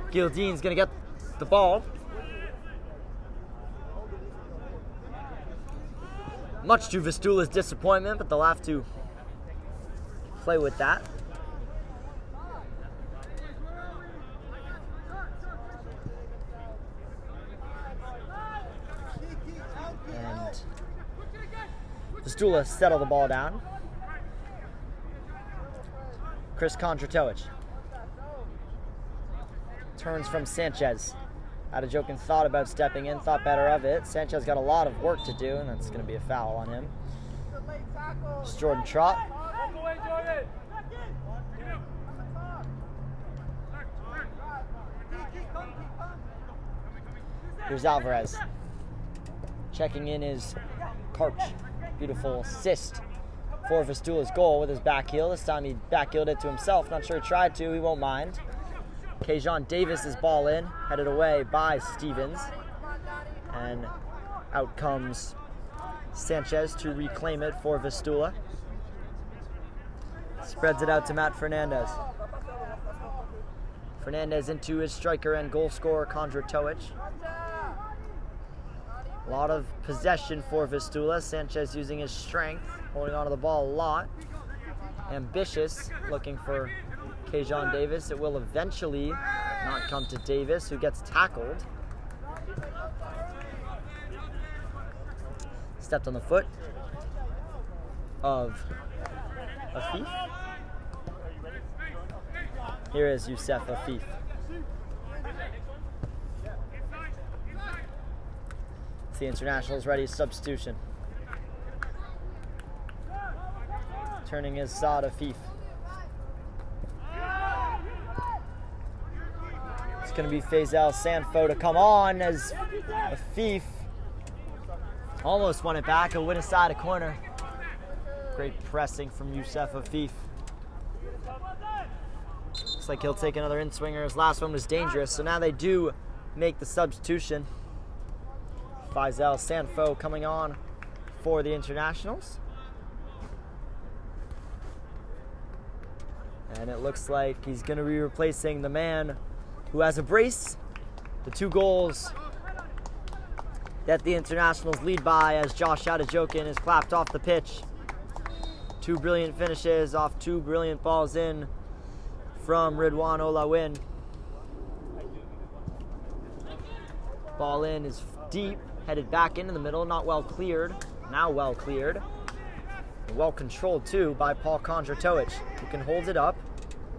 Gildeen's going to get the ball. Much to Vistula's disappointment, but they'll have to play with that. Vistula settle the ball down. Chris Kondratovic turns from Sanchez. Adejokin thought about stepping in, thought better of it. Sanchez got a lot of work to do, and that's going to be a foul on him. It's Jordan Trott. Here's Alvarez. Checking in is Karch. Beautiful assist for Vistula's goal with his back heel. This time he back heeled it to himself. Not sure he tried to. He won't mind. Kajon Davis's ball in, headed away by Stevens. And out comes Sanchez to reclaim it for Vistula. Spreads it out to Matt Fernandez. Fernandez into his striker and goal scorer, Kondratovic. A lot of possession for Vistula. Sanchez using his strength, holding onto the ball a lot. Ambitious, looking for Kajon Davis. It will eventually not come to Davis, who gets tackled. Stepped on the foot of Afif. Here is Youssef Afif. The internationals ready, substitution. Turning is Saad Afif. It's going to be Faisal Sanfo to come on as Afif almost won it back and win aside a corner. Great pressing from Youssef Afif. Looks like he'll take another in-swinger. His last one was dangerous, so now they do make the substitution. Faisal Sanfo coming on for the internationals. And it looks like he's going to be replacing the man who has a brace. The 2 goals that the internationals lead by as Josh Adejokin is clapped off the pitch. 2 brilliant finishes off 2 brilliant balls in from Ridwan Olawin. Ball in is deep, headed back into the middle, not well cleared. Now well cleared. Well controlled too by Paul Kondratovic, who can hold it up.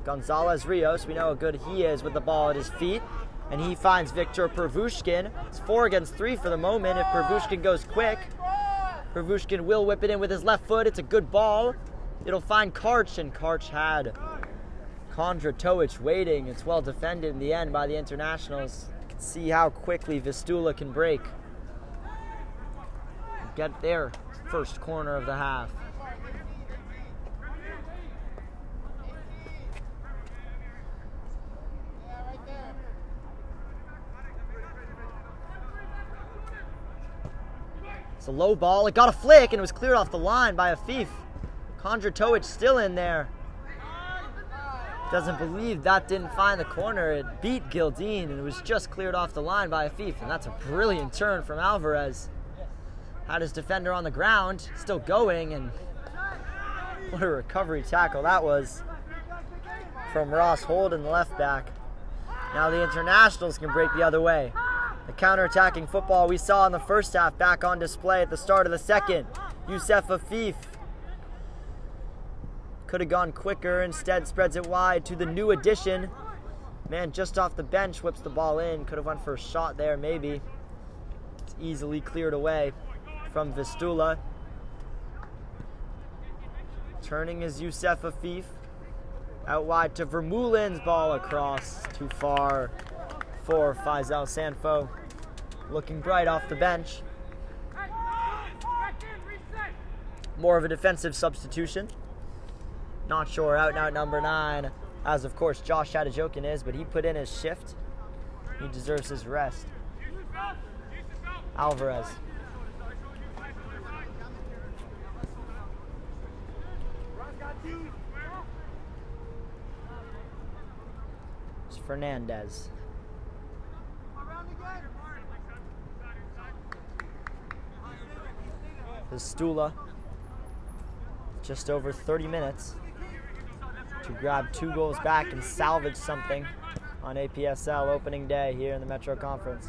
Gonzalez Rios, we know how good he is with the ball at his feet. And he finds Viktor Pervushkin. It's 4 against 3 for the moment. If Pervushkin goes quick, Pervushkin will whip it in with his left foot. It's a good ball. It'll find Karch, and Karch had Kondratovic waiting. It's well defended in the end by the internationals. You can see how quickly Vistula can break. Get their first corner of the half. It's a low ball. It got a flick and it was cleared off the line by Afif. Kondratovic still in there. Doesn't believe that didn't find the corner. It beat Gildeen and it was just cleared off the line by Afif. And that's a brilliant turn from Alvarez. Had his defender on the ground, still going, and what a recovery tackle that was from Ross Holden, the left back. Now the internationals can break the other way. The counter-attacking football we saw in the first half back on display at the start of the second. Youssef Afif could have gone quicker, instead spreads it wide to the new addition. Man just off the bench, whips the ball in. Could have went for a shot there maybe. It's easily cleared away from Vistula. Turning is Youssef Afif. Out wide to Vermeulen's ball across. Too far for Faisal Sanfo. Looking bright off the bench. More of a defensive substitution. Not sure out and out number 9, as of course Josh Adejokin is, but he put in his shift. He deserves his rest. Alvarez. It's Fernandez. Vistula, just over 30 minutes to grab 2 goals back and salvage something on APSL opening day here in the Metro Conference.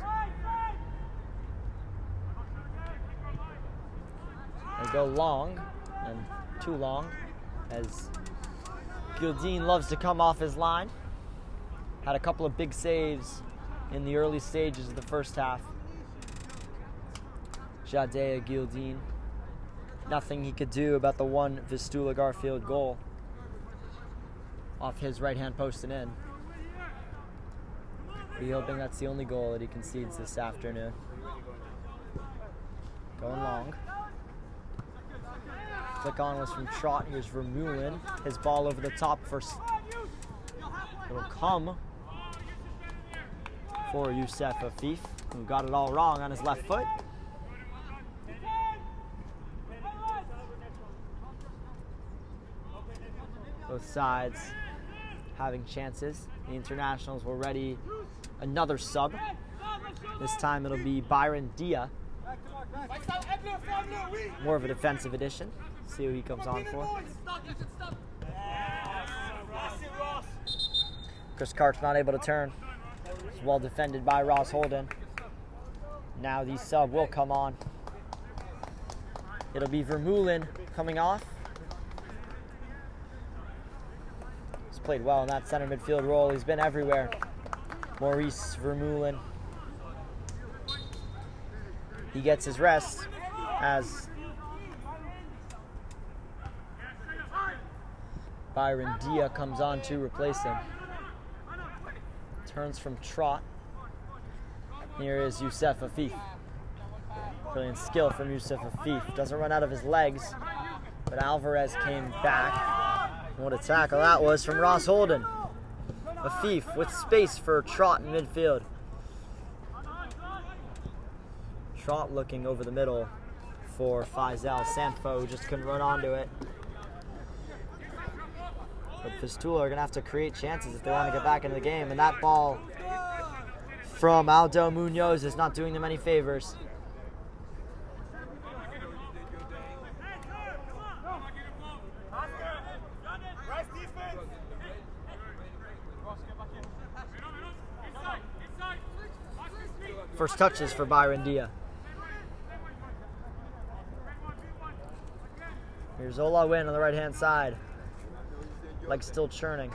As go long, and too long, as Gildine loves to come off his line. Had a couple of big saves in the early stages of the first half. Jadea Gildine. Nothing he could do about the one Vistula Garfield goal off his right-hand post and in. We're hoping that's the only goal that he concedes this afternoon. Going long. Flick on was from Trott. Here's Vermeulen. His ball over the top first. It'll come for Youssef Afif, who got it all wrong on his left foot. Both sides having chances. The internationals will ready another sub. This time it'll be Byron Dia. More of a defensive addition. See who he comes on for. Chris Cart's not able to turn. It's well defended by Ross Holden. Now the sub will come on. It'll be Vermeulen coming off. He's played well in that center midfield role. He's been everywhere. Maurice Vermeulen. He gets his rest as Byron Dia comes on to replace him. Turns from Trott. Here is Youssef Afif. Brilliant skill from Youssef Afif. Doesn't run out of his legs, but Alvarez came back. What a tackle that was from Ross Holden. Afif with space for Trott in midfield. Trott looking over the middle for Faisal Sanfo, who just couldn't run onto it. But Vistula are going to have to create chances if they want to get back into the game. And that ball from Aldo Munoz is not doing them any favors. First touches for Byron Dia. Here's Ola Win on the right-hand side. Legs still churning.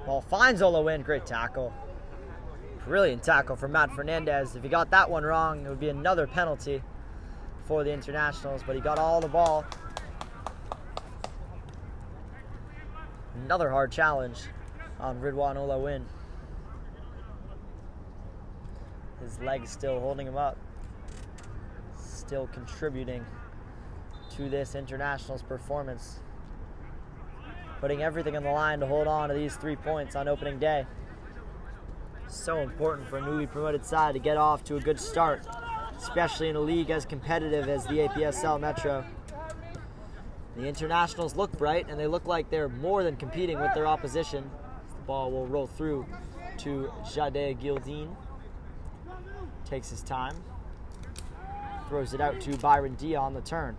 Ball finds Ola Win. Great tackle. Brilliant tackle from Matt Fernandez. If he got that one wrong, it would be another penalty for the internationals, but he got all the ball. Another hard challenge on Ridwan Ola Win. His legs still holding him up. Still contributing to this international's performance. Putting everything on the line to hold on to these 3 points on opening day. So important for a newly promoted side to get off to a good start, especially in a league as competitive as the APSL Metro. The internationals look bright, and they look like they're more than competing with their opposition. The ball will roll through to Jadea Gildine. Takes his time. Throws it out to Byron Dia on the turn.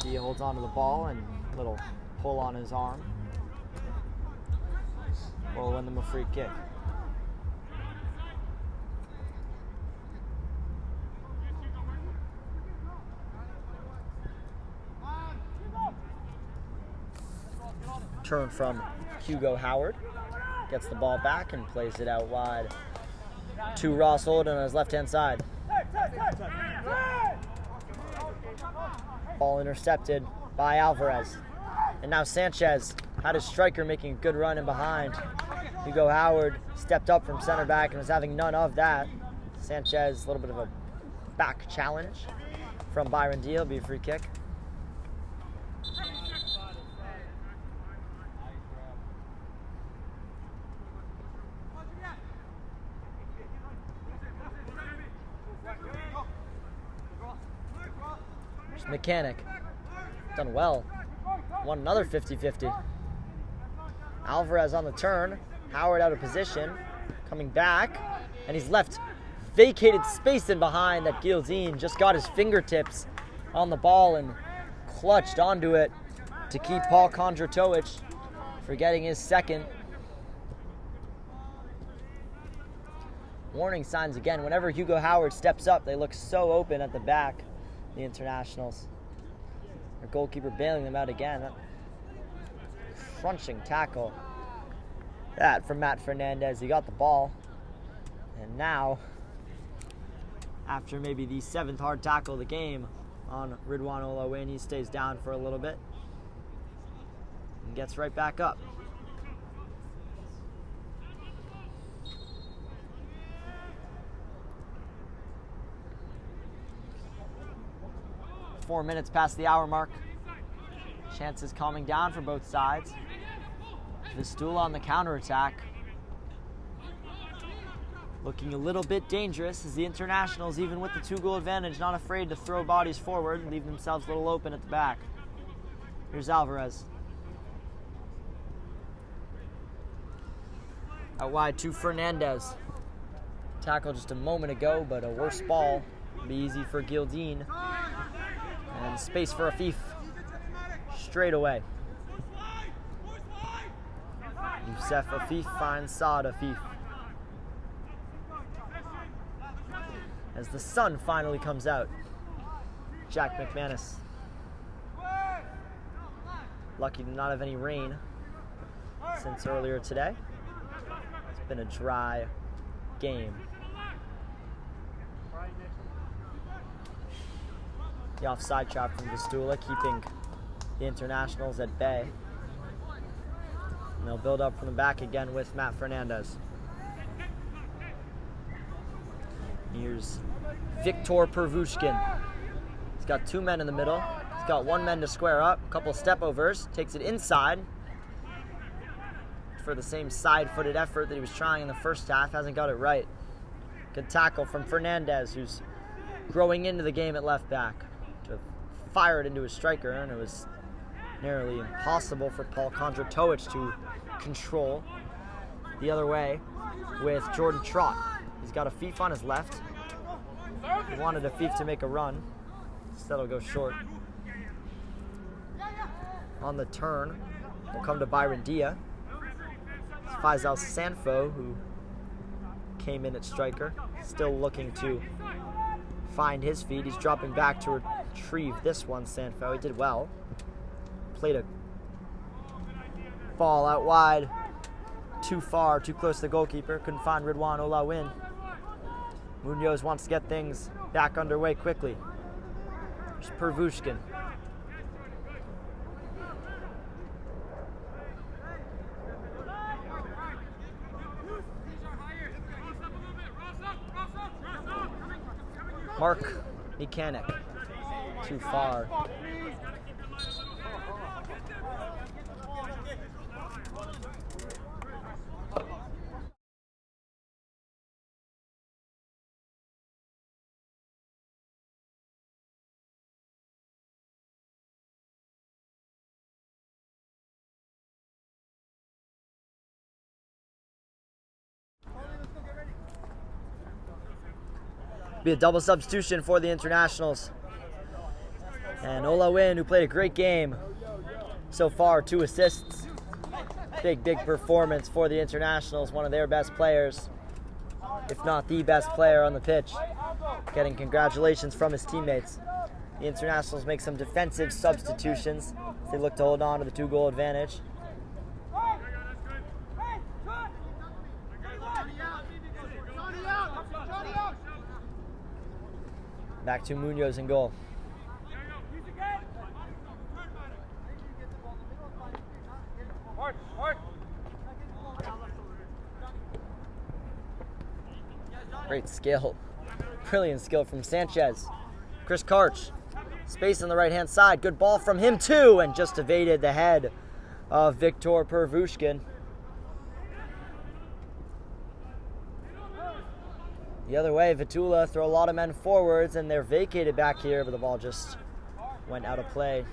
Dia holds onto the ball and a little pull on his arm. Will win them a free kick. Turn from Hugo Howard. Gets the ball back and plays it out wide to Ross Holden on his left-hand side. Ball intercepted by Alvarez. And now Sanchez had his striker making a good run in behind. Hugo Howard stepped up from center back and was having none of that. Sanchez, a little bit of a back challenge from Byron Dia. It'll be a free kick. Mechanic, done well, won another 50-50. Alvarez on the turn, Howard out of position, coming back, and he's left vacated space in behind that Gildine just got his fingertips on the ball and clutched onto it to keep Paul Kondratovic for getting his second. warning signs again. Whenever Hugo Howard steps up, they look so open at the back, the Internationals. Their goalkeeper bailing them out again. Crunching tackle. That from Matt Fernandez. He got the ball. And now, after maybe the 7th hard tackle of the game on Ridwan Olawin, he stays down for a little bit and gets right back up. Four minutes past the hour mark. Chances calming down for both sides. Vistula on the counterattack. Looking a little bit dangerous as the Internationals, even with the 2-goal advantage, not afraid to throw bodies forward and leave themselves a little open at the back. Here's Alvarez. Out wide to Fernandez. Tackle just a moment ago, but a worse ball. Be easy for Gildine. And space for Afif. Straight away. Youssef Afif finds Saad Afif. As the sun finally comes out, Jack McManus. Lucky to not have any rain since earlier today. It's been a dry game. The offside trap from Vistula, keeping the Internationals at bay. And they'll build up from the back again with Matt Fernandez. Here's Viktor Pervushkin. He's got 2 men in the middle. He's got 1 man to square up. A couple step overs. Takes it inside for the same side-footed effort that he was trying in the first half. Hasn't got it right. Good tackle from Fernandez, who's growing into the game at left back. To fire it into his striker, and it was nearly impossible for Paul Kondratovic to control. The other way with Jordan Trott. He's got Afif on his left. He wanted Afif to make a run. Instead, he'll go short. On the turn, we'll come to Byron Dia. It's Faisal Sanfo, who came in at striker. Still looking to find his feet. He's dropping back to retrieve this one, Sanfo. He did well. Played a ball out wide. Too far, too close to the goalkeeper. Couldn't find Ridwan Olawin. Munoz wants to get things back underway quickly. There's Pervushkin. Mark Mechanic. Too far. Be a double substitution for the Internationals. And Olawin, who played a great game so far, 2 assists. Big performance for the Internationals, one of their best players, if not the best player on the pitch. Getting congratulations from his teammates. The Internationals make some defensive substitutions as they look to hold on to the 2-goal advantage. Back to Munoz in goal. Great skill. Brilliant skill from Sanchez. Chris Karch. Space on the right-hand side. Good ball from him too, and just evaded the head of Viktor Pervushkin. The other way, Vistula throw a lot of men forwards, and they're vacated back here, but the ball just went out of play.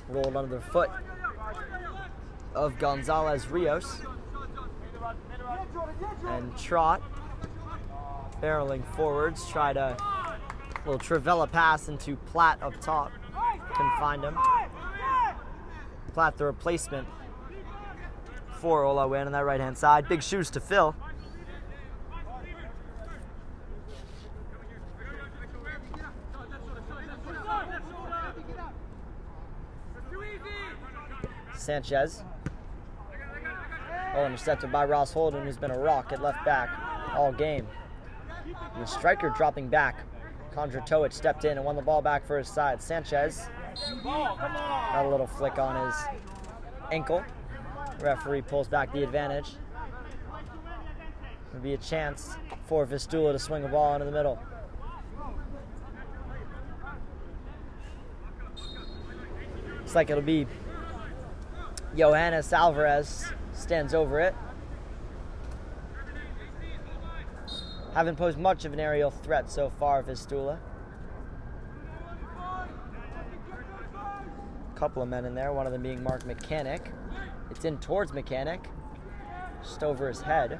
Rolled under the foot of Gonzalez Rios. And Trott, barreling forwards, tried a little Trivella pass into Platt up top. Couldn't find him. Platt, the replacement for Ola Win on that right-hand side. Big shoes to fill. Sanchez. Intercepted by Ross Holden, who's been a rock at left back all game. And the striker dropping back. Kondratovic stepped in and won the ball back for his side. Sanchez got a little flick on his ankle. Referee pulls back the advantage. There'll be a chance for Vistula to swing a ball into the middle. Looks like it'll be Johannes Alvarez stands over it. Haven't posed much of an aerial threat so far, Vistula. Couple of men in there, one of them being Mark Mechanic. It's in towards Mechanic, just over his head.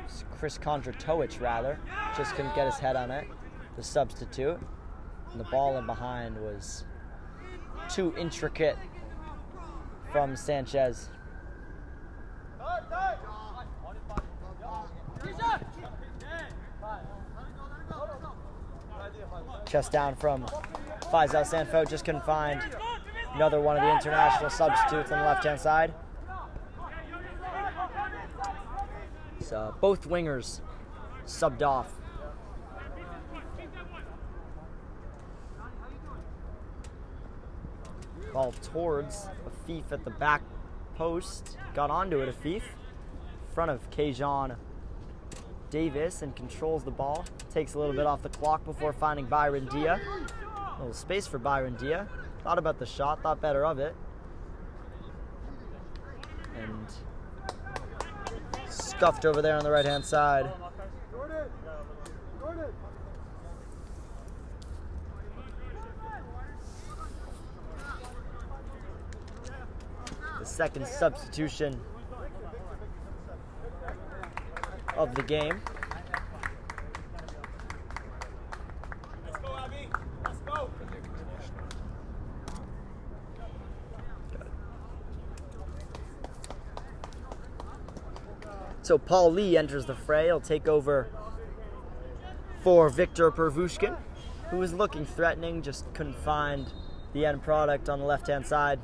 It's Chris Kondratovic, rather. Just couldn't get his head on it, the substitute. And the ball in behind was too intricate from Sanchez. Chest down from Faisal Sanfo, just couldn't find another one of the international substitutes on the left-hand side. So both wingers subbed off. Ball towards Afif at the back post. Got onto it, Afif. In front of Kajan Davis and controls the ball. Takes a little bit off the clock before finding Byron Dia. A little space for Byron Dia. Thought about the shot, thought better of it. And scuffed over there on the right-hand side. The second substitution of the game. Let's go, Abby. Let's go. So Paul Lee enters the fray. He'll take over for Victor Pervushkin, who was looking threatening, just couldn't find the end product on the left-hand side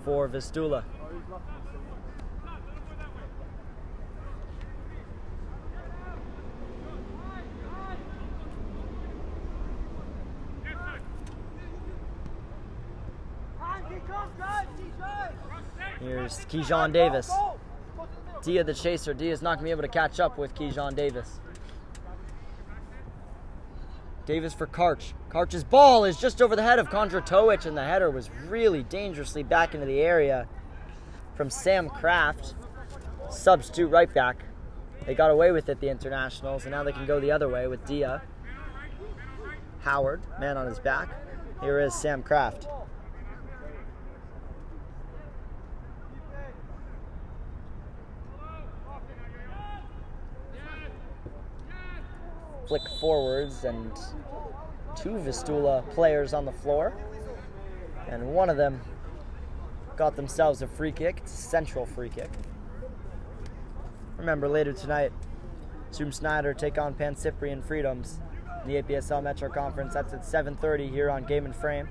for Vistula. Here's Keyshawn Davis. Dia the chaser. Dia's not going to be able to catch up with Keyshawn Davis. Davis for Karch. Karch's ball is just over the head of Kondratovic, and the header was really dangerously back into the area from Sam Kraft, substitute right back. They got away with it, the internationals, and now they can go the other way with Dia. Howard, man on his back. Here is Sam Kraft. Flick forwards and two Vistula players on the floor, and one of them got themselves a free kick. It's a central free kick. Remember, later tonight, Zoom Snyder take on Pan Cyprian Freedoms in the APSL Metro Conference. That's at 7:30 here on Game and Frame.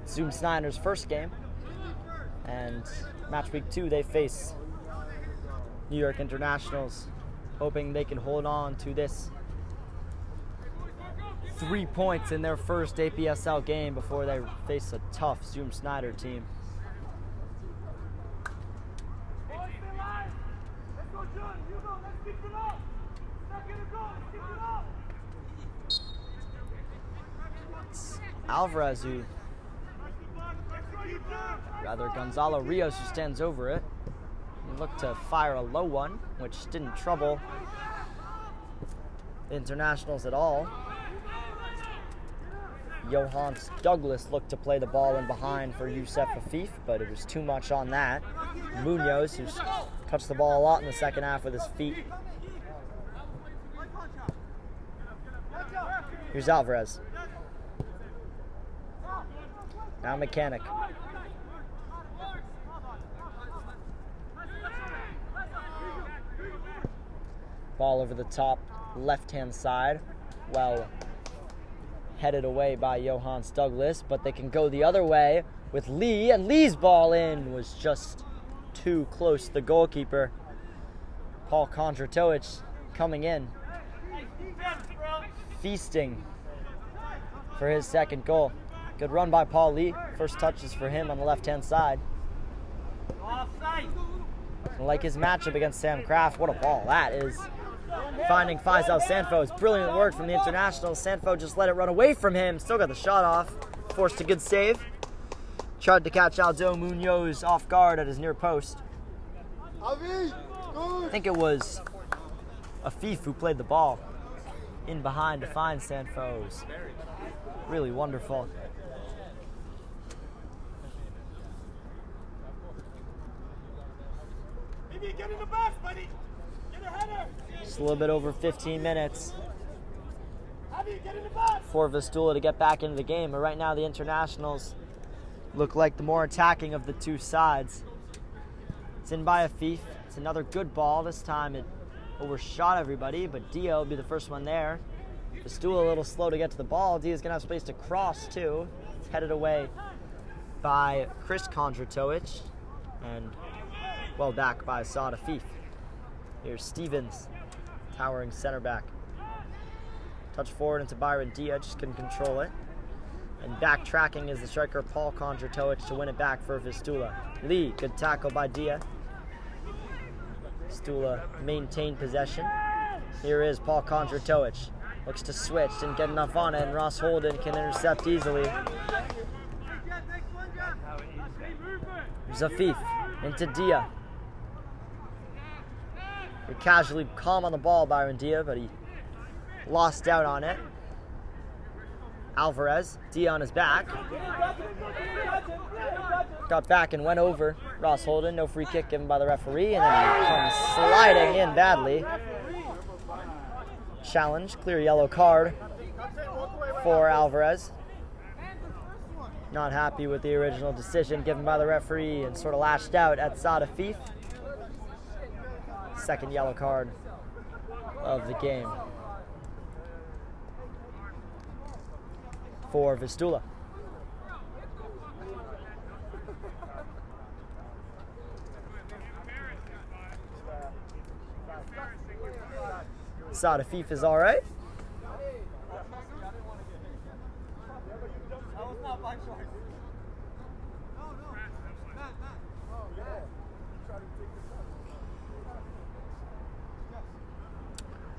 Zoom Snyder's first game, and match week 2 they face New York Internationals, hoping they can hold on to this 3 points in their first APSL game before they face a tough Zoom Snyder team. It's Alvarez Gonzalo Rios who stands over it. He looked to fire a low one, which didn't trouble the internationals at all. Johannes Douglas looked to play the ball in behind for Youssef Afif, but it was too much on that. Munoz, who's touched the ball a lot in the second half with his feet. Here's Alvarez. Now Mechanic. Ball over the top left-hand side. Well headed away by Johannes Douglas, but they can go the other way with Lee, and Lee's ball in was just too close to the goalkeeper. Paul Kondratovic coming in, feasting for his second goal. Good run by Paul Lee. First touches for him on the left-hand side. Like his matchup against Sam Kraft, what a ball that is. Finding Faisal Sanfo. Brilliant work from the international. Sanfo just let it run away from him. Still got the shot off. Forced a good save. Tried to catch Aldo Munoz off guard at his near post. I think it was Afif who played the ball in behind to find Sanfo. Really wonderful. Get in the box, buddy. Get a header. Just a little bit over 15 minutes Get in the box. for Vistula to get back into the game. But right now the internationals look like the more attacking of the two sides. It's in by Afif. It's another good ball. This time it overshot everybody, but Dia will be the first one there. Vistula a little slow to get to the ball. Dia's going to have space to cross too. It's headed away by Chris Kondratovic and well back by Saad Afif. Here's Stevens, towering center back. Touch forward into Byron Dia, just couldn't control it. And backtracking is the striker Paul Kondratovic to win it back for Vistula. Lee, good tackle by Dia. Vistula maintained possession. Here is Paul Kondratovic. Looks to switch, didn't get enough on it, and Ross Holden can intercept easily. Here's Afif, into Dia. You're casually calm on the ball, Byron Dia, but he lost out on it. Alvarez, Dia on his back. Got back and went over Ross Holden. No free kick given by the referee, and then he comes sliding in badly. Challenge, clear yellow card for Alvarez. Not happy with the original decision given by the referee and sort of lashed out at Saad Afif. Second yellow card of the game for Vistula. Saad Afif is all right.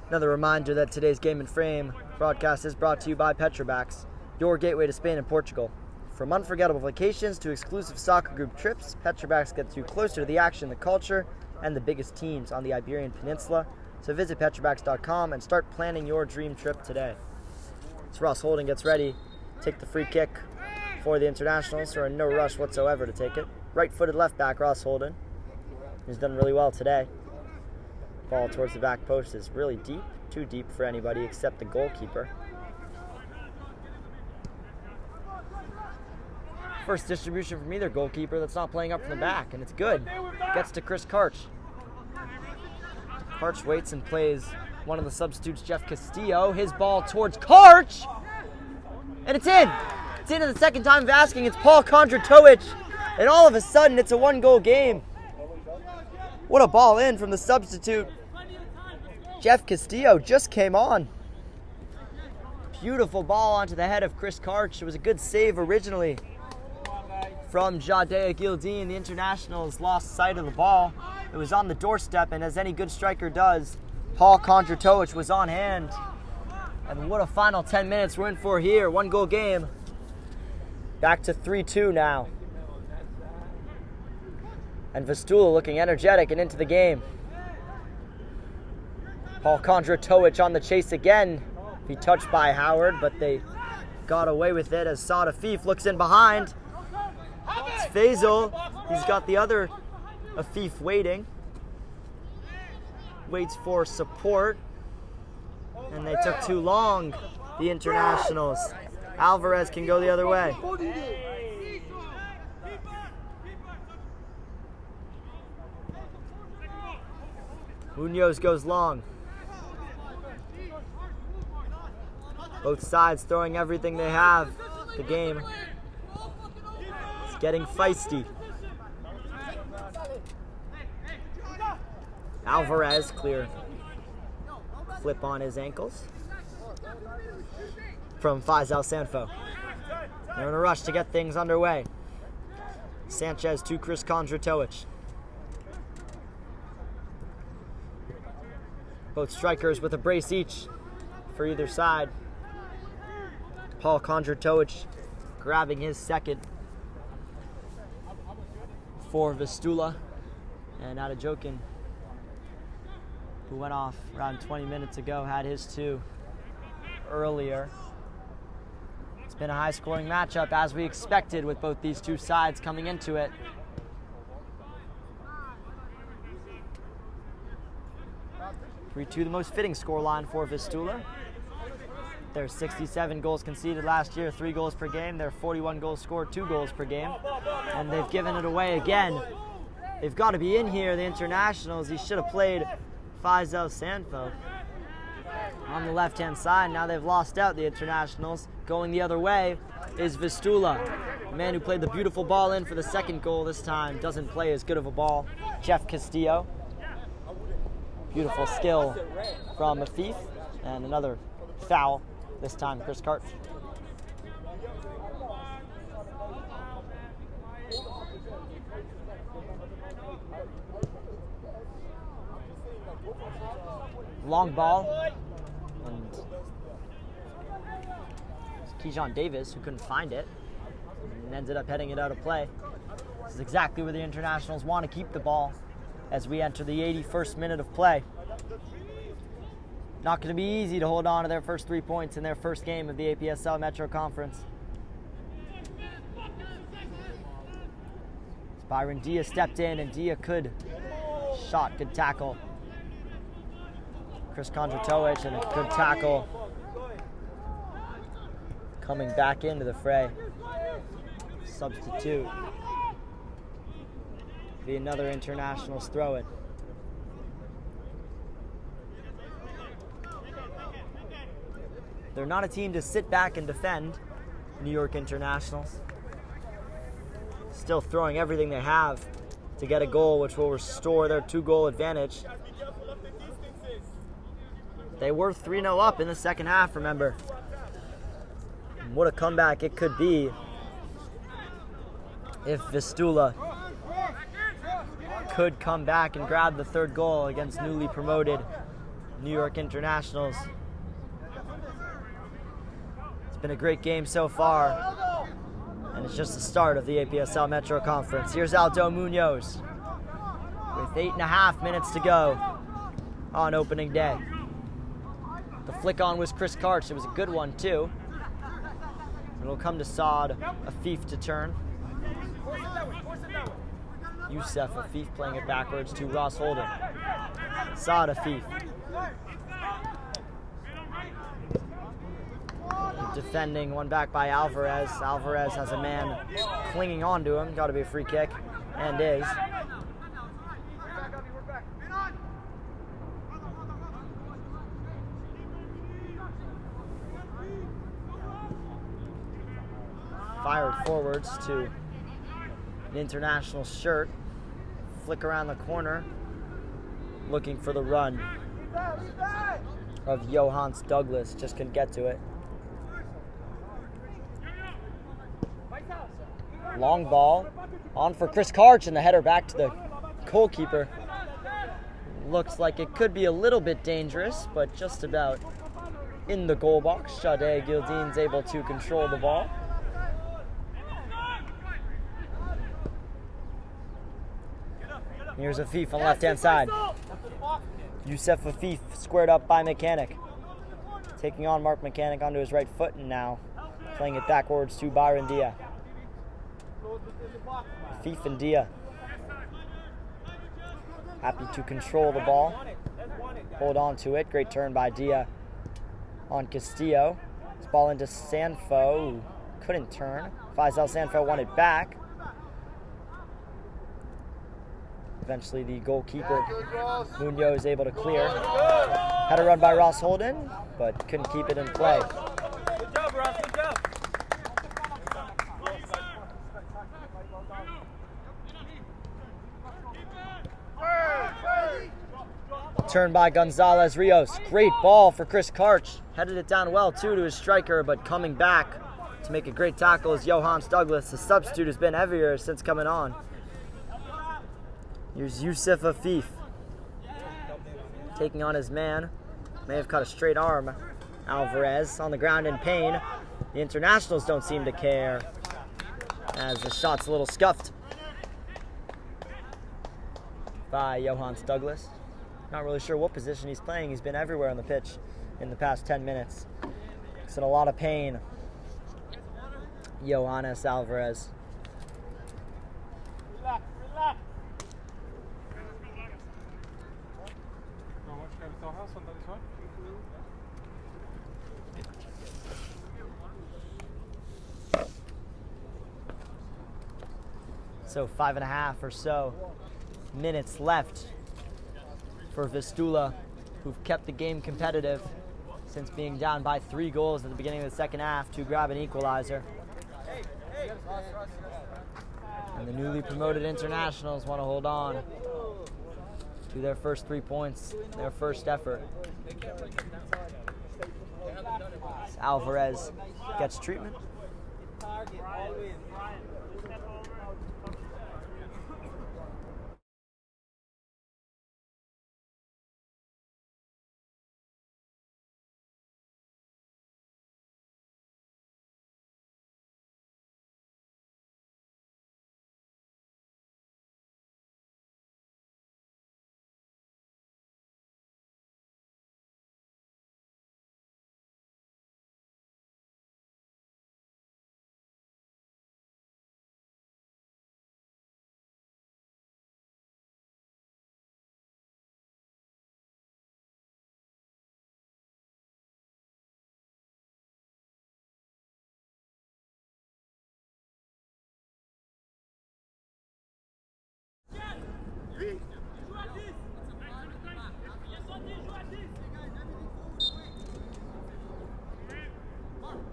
Another reminder that today's Game and Frame broadcast is brought to you by Petrobacks, your gateway to Spain and Portugal. From unforgettable vacations to exclusive soccer group trips, Petrobacks gets you closer to the action, the culture, and the biggest teams on the Iberian Peninsula. So visit Petrobacks.com and start planning your dream trip today. So Ross Holden gets ready, take the free kick for the internationals, who are in no rush whatsoever to take it. Right-footed left back Ross Holden. He's done really well today. Ball towards the back post is really deep, too deep for anybody except the goalkeeper. First distribution from either goalkeeper that's not playing up from the back, and it's good. Gets to Chris Karch. Karch waits and plays one of the substitutes, Jeff Castillo. His ball towards Karch, and it's in. It's in the second time of asking. It's Paul Kondratovic, and all of a sudden it's a one-goal game. What a ball in from the substitute. Jeff Castillo just came on. Beautiful ball onto the head of Chris Karch. It was a good save originally from Jadea Gildeen. The internationals lost sight of the ball. It was on the doorstep, and as any good striker does, Paul Kondratovic was on hand. And what a final 10 minutes we're in for here. One goal game. Back to 3-2 now. And Vistula looking energetic and into the game. Paul Kondratovic on the chase again. He touched by Howard, but they got away with it as Saad Afif looks in behind. It's Faisal. He's got the other Afif waiting. Waits for support. And they took too long, the internationals. Alvarez can go the other way. Munoz goes long. Both sides throwing everything they have. The game is getting feisty. Alvarez, clear flip on his ankles from Faisal Sanfo. They're in a rush to get things underway. Sanchez to Chris Kondratovic. Both strikers with a brace each for either side. Paul Kondratovic grabbing his second for Vistula. And Adejokin, who went off around 20 minutes ago, had his two earlier. It's been a high-scoring matchup, as we expected, with both these two sides coming into it. The most fitting scoreline for Vistula. Their 67 goals conceded last year, 3 goals per game. Their 41 goals scored, 2 goals per game. And they've given it away again. They've got to be in here, the internationals. He should have played Faisal Sanfo on the left-hand side. Now they've lost out, the internationals. Going the other way is Vistula, the man who played the beautiful ball in for the second goal this time. Doesn't play as good of a ball. Jeff Castillo. Beautiful skill from Afif. And another foul, this time Chris Karch. Long ball, and Keyshawn Davis, who couldn't find it, and ended up heading it out of play. This is exactly where the internationals want to keep the ball as we enter the 81st minute of play. Not going to be easy to hold on to their first 3 points in their first game of the APSL Metro Conference. Byron Dia stepped in, and Dia good tackle. Chris Kondratovic, and a good tackle coming back into the fray. Substitute. Be another internationals throw it. They're not a team to sit back and defend, New York Internationals. Still throwing everything they have to get a goal, which will restore their 2-goal advantage. They were 3-0 up in the second half, remember. And what a comeback it could be if Vistula could come back and grab the third goal against newly promoted New York Internationals. It's been a great game so far, and it's just the start of the APSL Metro Conference. Here's Aldo Munoz with 8.5 minutes to go on opening day. The flick on was Chris Karch. It was a good one, too. It'll come to Saad Afif to turn. Youssef Afif playing it backwards to Ross Holden. Saad Afif. Defending, one back by Alvarez. Alvarez has a man clinging onto him. Got to be a free kick, and is. Fired forwards to an international shirt. Flick around the corner, looking for the run of Johans Douglas. Just couldn't get to it. Long ball on for Chris Karch, and the header back to the goalkeeper. Looks like it could be a little bit dangerous, but just about in the goal box. Shadeh Gildeen's able to control the ball. Here's Afif on the left-hand side. Youssef Afif squared up by Mechanic. Taking on Mark Mechanic onto his right foot, and now Playing it backwards to Byron Dia. Fif and Dia. Happy to control the ball. Hold on to it. Great turn by Dia on Castillo. This ball into Sanfo. Ooh, couldn't turn. Faisal Sanfo won it back. Eventually the goalkeeper, Munoz, able to clear. Had a run by Ross Holden, but couldn't keep it in play. Good job, Ross. Good job. Turn by Gonzalez Rios. Great ball for Chris Karch. Headed it down well, too, to his striker, but coming back to make a great tackle is Johannes Douglas. The substitute has been heavier since coming on. Here's Yusuf Afif. Taking on his man. May have cut a straight arm. Alvarez on the ground in pain. The internationals don't seem to care, as the shot's a little scuffed by Johannes Douglas. Not really sure what position he's playing. He's been everywhere on the pitch in the past 10 minutes. He's in a lot of pain. Johannes Alvarez. So 5.5 or so minutes left for Vistula, who've kept the game competitive since being down by 3 goals at the beginning of the second half to grab an equalizer. And the newly promoted internationals want to hold on to their first 3 points, their first effort. As Alvarez gets treatment.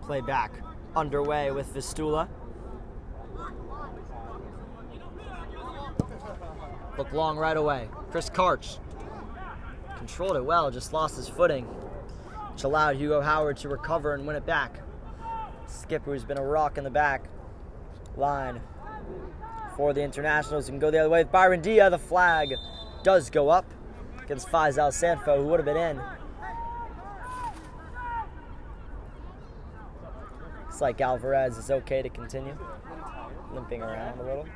Play back underway with Vistula. Look long right away. Chris Karch controlled it well, just lost his footing, which allowed Hugo Howard to recover and win it back. Skipper, who's been a rock in the back line for the internationals, can go the other way with Byron Dia. The flag does go up against Faisal Sanfo, who would have been in. Looks like Alvarez is okay to continue, limping around a little.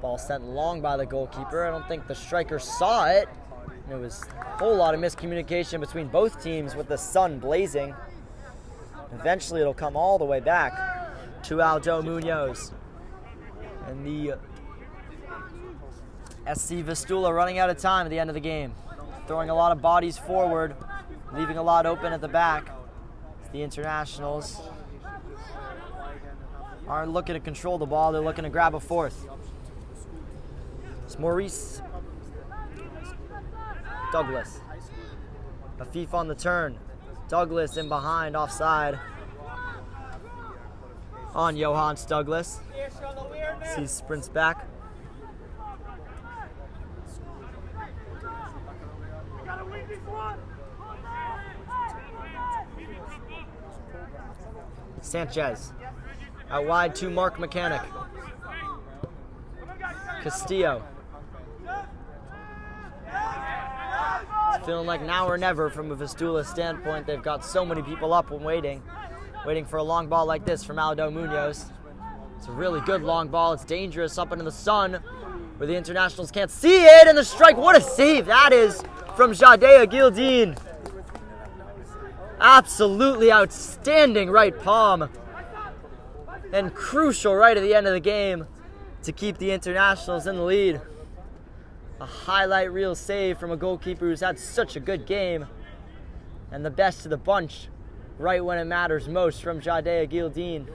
Ball sent long by the goalkeeper. I don't think the striker saw it. There was a whole lot of miscommunication between both teams with the sun blazing. Eventually it'll come all the way back to Aldo Munoz. And the SC Vistula running out of time at the end of the game. Throwing a lot of bodies forward, leaving a lot open at the back. The internationals aren't looking to control the ball, they're looking to grab a fourth. It's Maurice Douglas. Afif on the turn. Douglas in behind, offside on Johannes Douglas. He sprints back. Sanchez out wide to Mark Mechanic. Castillo. It's feeling like now or never from a Vistula standpoint. They've got so many people up and waiting for a long ball like this from Aldo Munoz. It's a really good long ball. It's dangerous up into the sun where the internationals can't see it, and the strike. What a save that is from Jadea Gildeen. Absolutely outstanding right palm. And crucial right at the end of the game to keep the Internationals in the lead. A highlight reel save from a goalkeeper who's had such a good game. And the best of the bunch right when it matters most from Jadea Gildeen.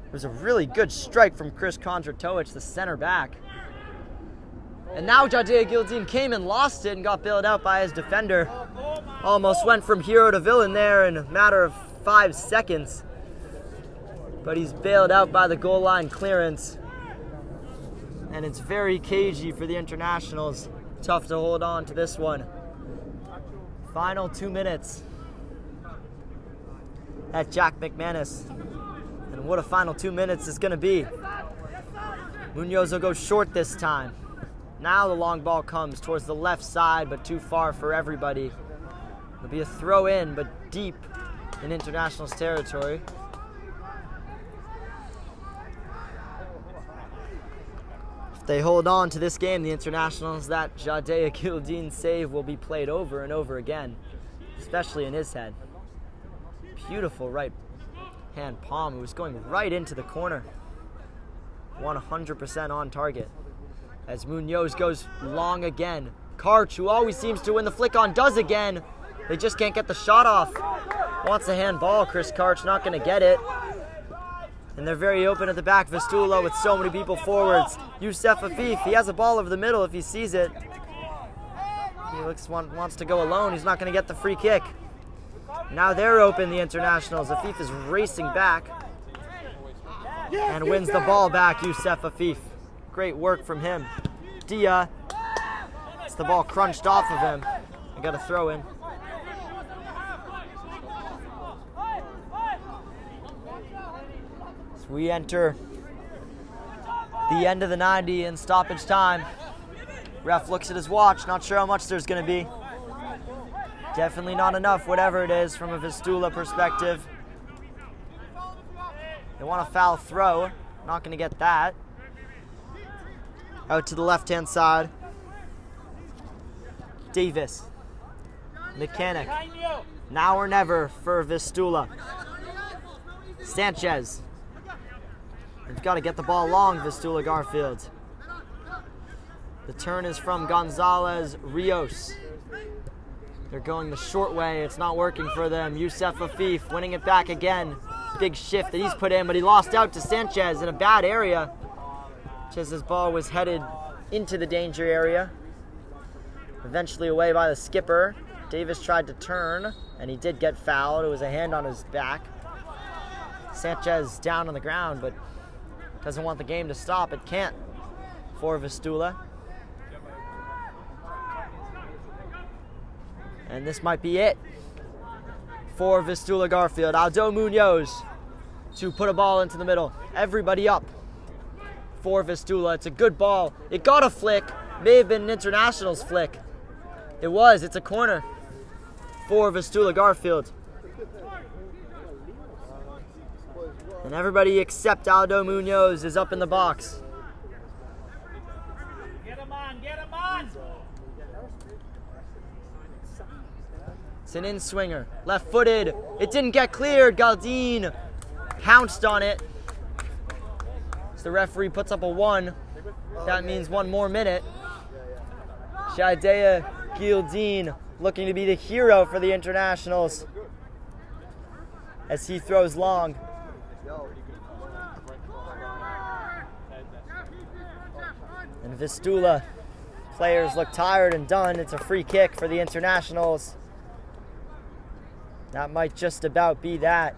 It was a really good strike from Chris Kondratovic, the center back. And now Jadea Gildeen came and lost it and got bailed out by his defender. Almost went from hero to villain there in a matter of 5 seconds. But he's bailed out by the goal line clearance. And it's very cagey for the Internationals. Tough to hold on to this one. Final 2 minutes at Jack McManus. And what a final 2 minutes is going to be. Munoz will go short this time. Now the long ball comes towards the left side, but too far for everybody. It'll be a throw in, but deep in Internationals territory. If they hold on to this game, the Internationals, that Jadea Gildeen save will be played over and over again, especially in his head. Beautiful right hand palm. It was going right into the corner. 100% on target. As Munoz goes long again. Karch, who always seems to win the flick on, does again. They just can't get the shot off. Wants a handball. Chris Karch not going to get it. And they're very open at the back. Vistula with so many people forwards. Youssef Afif, he has a ball over the middle if he sees it. He wants to go alone. He's not going to get the free kick. Now they're open, the Internationals. Afif is racing back and wins the ball back, Youssef Afif. Great work from him. Dia, it's the ball crunched off of him. I got a throw in. So we enter the end of the 90 in stoppage time. Ref looks at his watch, not sure how much there's going to be. Definitely not enough, whatever it is, from a Vistula perspective. They want a foul throw. Not going to get that. Out to the left-hand side. Davis. Mechanic. Now or never for Vistula. Sanchez. They've got to get the ball long, Vistula Garfield. The turn is from Gonzalez Rios. They're going the short way. It's not working for them. Youssef Afif winning it back again. Big shift that he's put in, but he lost out to Sanchez in a bad area. Just his ball was headed into the danger area. Eventually away by the skipper. Davis tried to turn, and he did get fouled. It was a hand on his back. Sanchez down on the ground, but doesn't want the game to stop. It can't for Vistula. And this might be it for Vistula Garfield. Aldo Munoz to put a ball into the middle. Everybody up for Vistula. It's a good ball. It got a flick. May have been an Internationals flick. It was. It's a corner for Vistula Garfield. And everybody except Aldo Munoz is up in the box. Get him on, get him on! It's an in-swinger. Left-footed. It didn't get cleared. Gildeen pounced on it. So the referee puts up a 1. That means 1 more minute. Jadea Gildeen looking to be the hero for the Internationals as he throws long. And Vistula players look tired and done. It's a free kick for the Internationals. That might just about be that.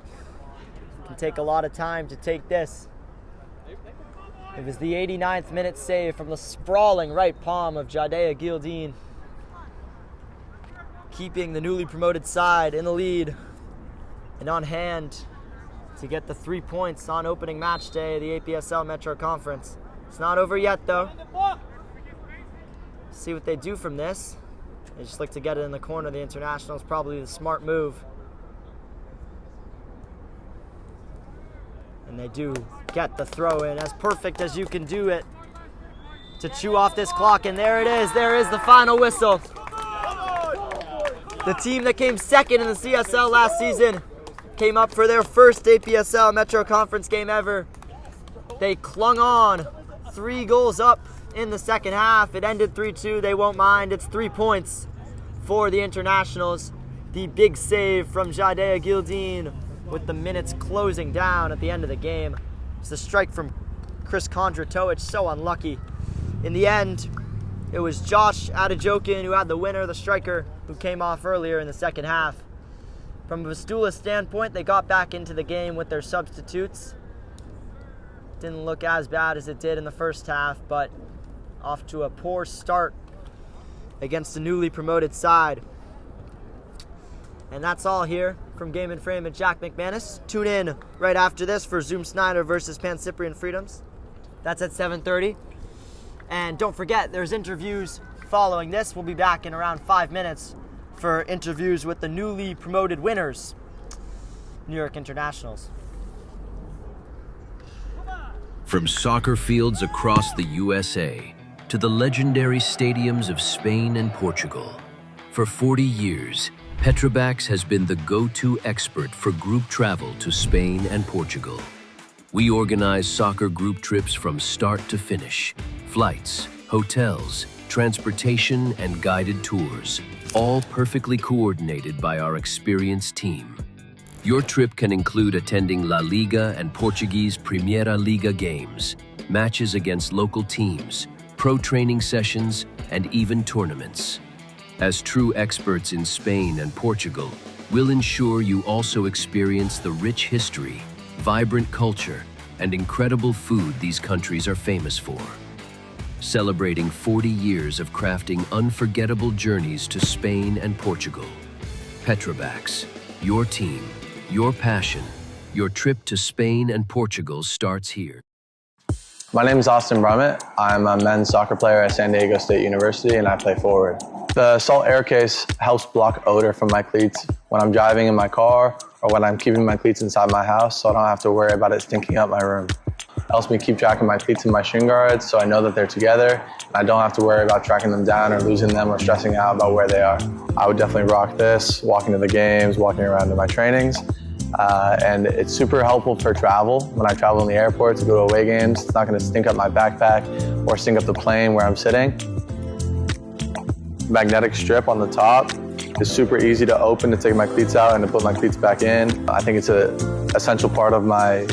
It can take a lot of time to take this. It was the 89th minute save from the sprawling right palm of Jadea Gildeen, keeping the newly promoted side in the lead and on hand to get the 3 points on opening match day of the APSL Metro Conference. It's not over yet, though. See what they do from this. They just look to get it in the corner. The Internationals, probably the smart move. And they do get the throw in, as perfect as you can do it to chew off this clock. And there it is. There is the final whistle. The team that came second in the CSL last season came up for their first APSL Metro Conference game ever. They clung on, 3 goals up in the second half. It ended 3-2. They won't mind. It's 3 points for the Internationals. The big save from Jadea Gildeen with the minutes closing down at the end of the game. It's the strike from Chris Kondratovic, so unlucky. In the end, it was Josh Adejokin who had the winner, the striker, who came off earlier in the second half. From a Vistula standpoint, they got back into the game with their substitutes. Didn't look as bad as it did in the first half, but off to a poor start against the newly promoted side. And that's all here from Game and Frame and Jack McManus. Tune in right after this for Zoom Snyder versus Pan Cyprian Freedoms. That's at 7:30. And don't forget, there's interviews following this. We'll be back in around 5 minutes for interviews with the newly promoted winners, New York Internationals. From soccer fields across the USA to the legendary stadiums of Spain and Portugal, for 40 years, Petrobax has been the go-to expert for group travel to Spain and Portugal. We organize soccer group trips from start to finish, flights, hotels, transportation, and guided tours, all perfectly coordinated by our experienced team. Your trip can include attending La Liga and Portuguese Primeira Liga games, matches against local teams, pro training sessions, and even tournaments. As true experts in Spain and Portugal, we'll ensure you also experience the rich history, vibrant culture, and incredible food these countries are famous for. Celebrating 40 years of crafting unforgettable journeys to Spain and Portugal. Petrobax, your team, your passion, your trip to Spain and Portugal starts here. My name is Austin Brummett. I'm a men's soccer player at San Diego State University and I play forward. The salt air case helps block odor from my cleats when I'm driving in my car or when I'm keeping my cleats inside my house, so I don't have to worry about it stinking up my room. It helps me keep track of my cleats and my shin guards so I know that they're together and I don't have to worry about tracking them down or losing them or stressing out about where they are. I would definitely rock this, walking to the games, walking around to my trainings. And it's super helpful for travel. When I travel in the airport to go to away games, it's not going to stink up my backpack or stink up the plane where I'm sitting. Magnetic strip on the top is super easy to open to take my cleats out and to put my cleats back in. I think it's an essential part of my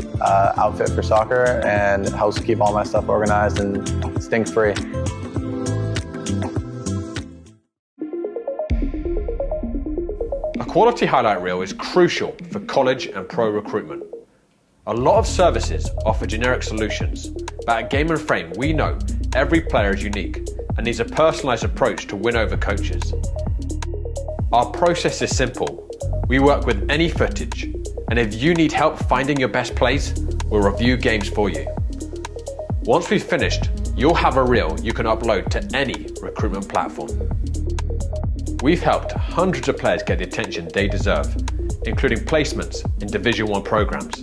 outfit for soccer and helps keep all my stuff organized and stink-free. A quality highlight reel is crucial for college and pro recruitment. A lot of services offer generic solutions, but at Game and Frame we know every player is unique and needs a personalised approach to win over coaches. Our process is simple. We work with any footage, and if you need help finding your best plays, we'll review games for you. Once we've finished, you'll have a reel you can upload to any recruitment platform. We've helped hundreds of players get the attention they deserve, including placements in Division 1 programs.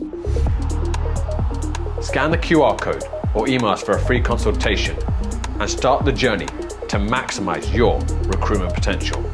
Scan the QR code or email us for a free consultation and start the journey to maximize your recruitment potential.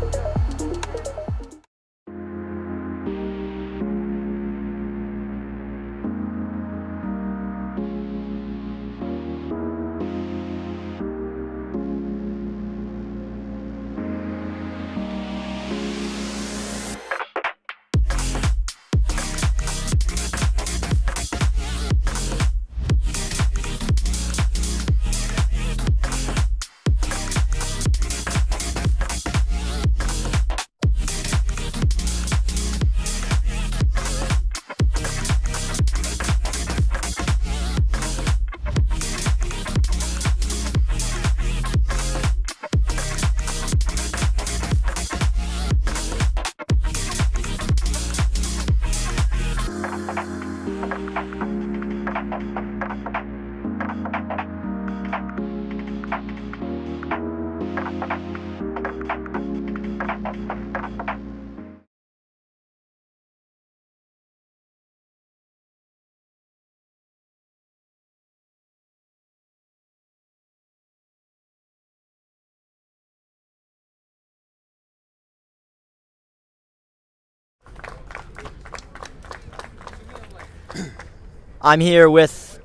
I'm here with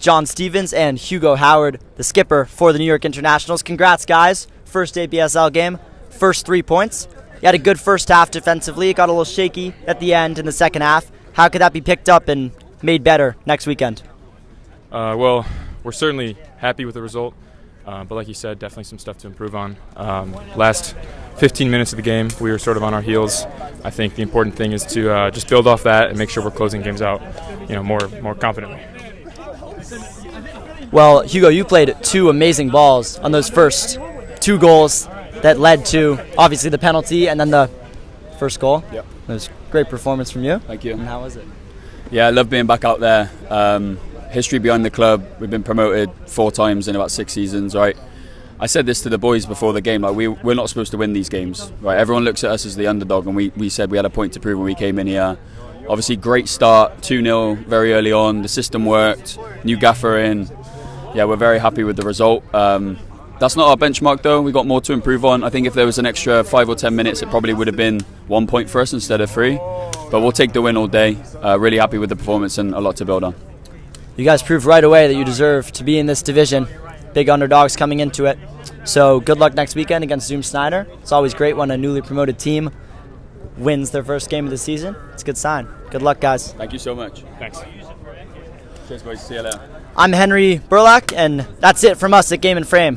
John Stevens and Hugo Howard, the skipper for the New York Internationals. Congrats, guys. First APSL game, first 3 points. You had a good first half defensively. It got a little shaky at the end in the second half. How could that be picked up and made better next weekend? Well, we're certainly happy with the result, but like you said, definitely some stuff to improve on. Last 15 minutes of the game, we were sort of on our heels. I think the important thing is to just build off that and make sure we're closing games out, more confidently. Well, Hugo, you played 2 amazing balls on those first 2 goals that led to, obviously, the penalty and then the first goal. Yep. It was a great performance from you. Thank you. And how was it? Yeah, I love being back out there. History behind the club. We've been promoted 4 times in about 6 seasons, right? I said this to the boys before the game, like we're not supposed to win these games, right? Everyone looks at us as the underdog, and we said we had a point to prove when we came in here. Obviously, great start, 2-0 very early on. The system worked, new gaffer in. Yeah, we're very happy with the result. That's not our benchmark though. We've got more to improve on. I think if there was an extra 5 or 10 minutes, it probably would have been 1 point for us instead of 3. But we'll take the win all day. Really happy with the performance and a lot to build on. You guys proved right away that you deserve to be in this division. Big underdogs coming into it. So good luck next weekend against Zoom Snyder. It's always great when a newly promoted team wins their first game of the season. It's a good sign. Good luck, guys. Thank you so much. Thanks. Cheers, boys. See you later. I'm Henry Burlak, and that's it from us at Game and Frame.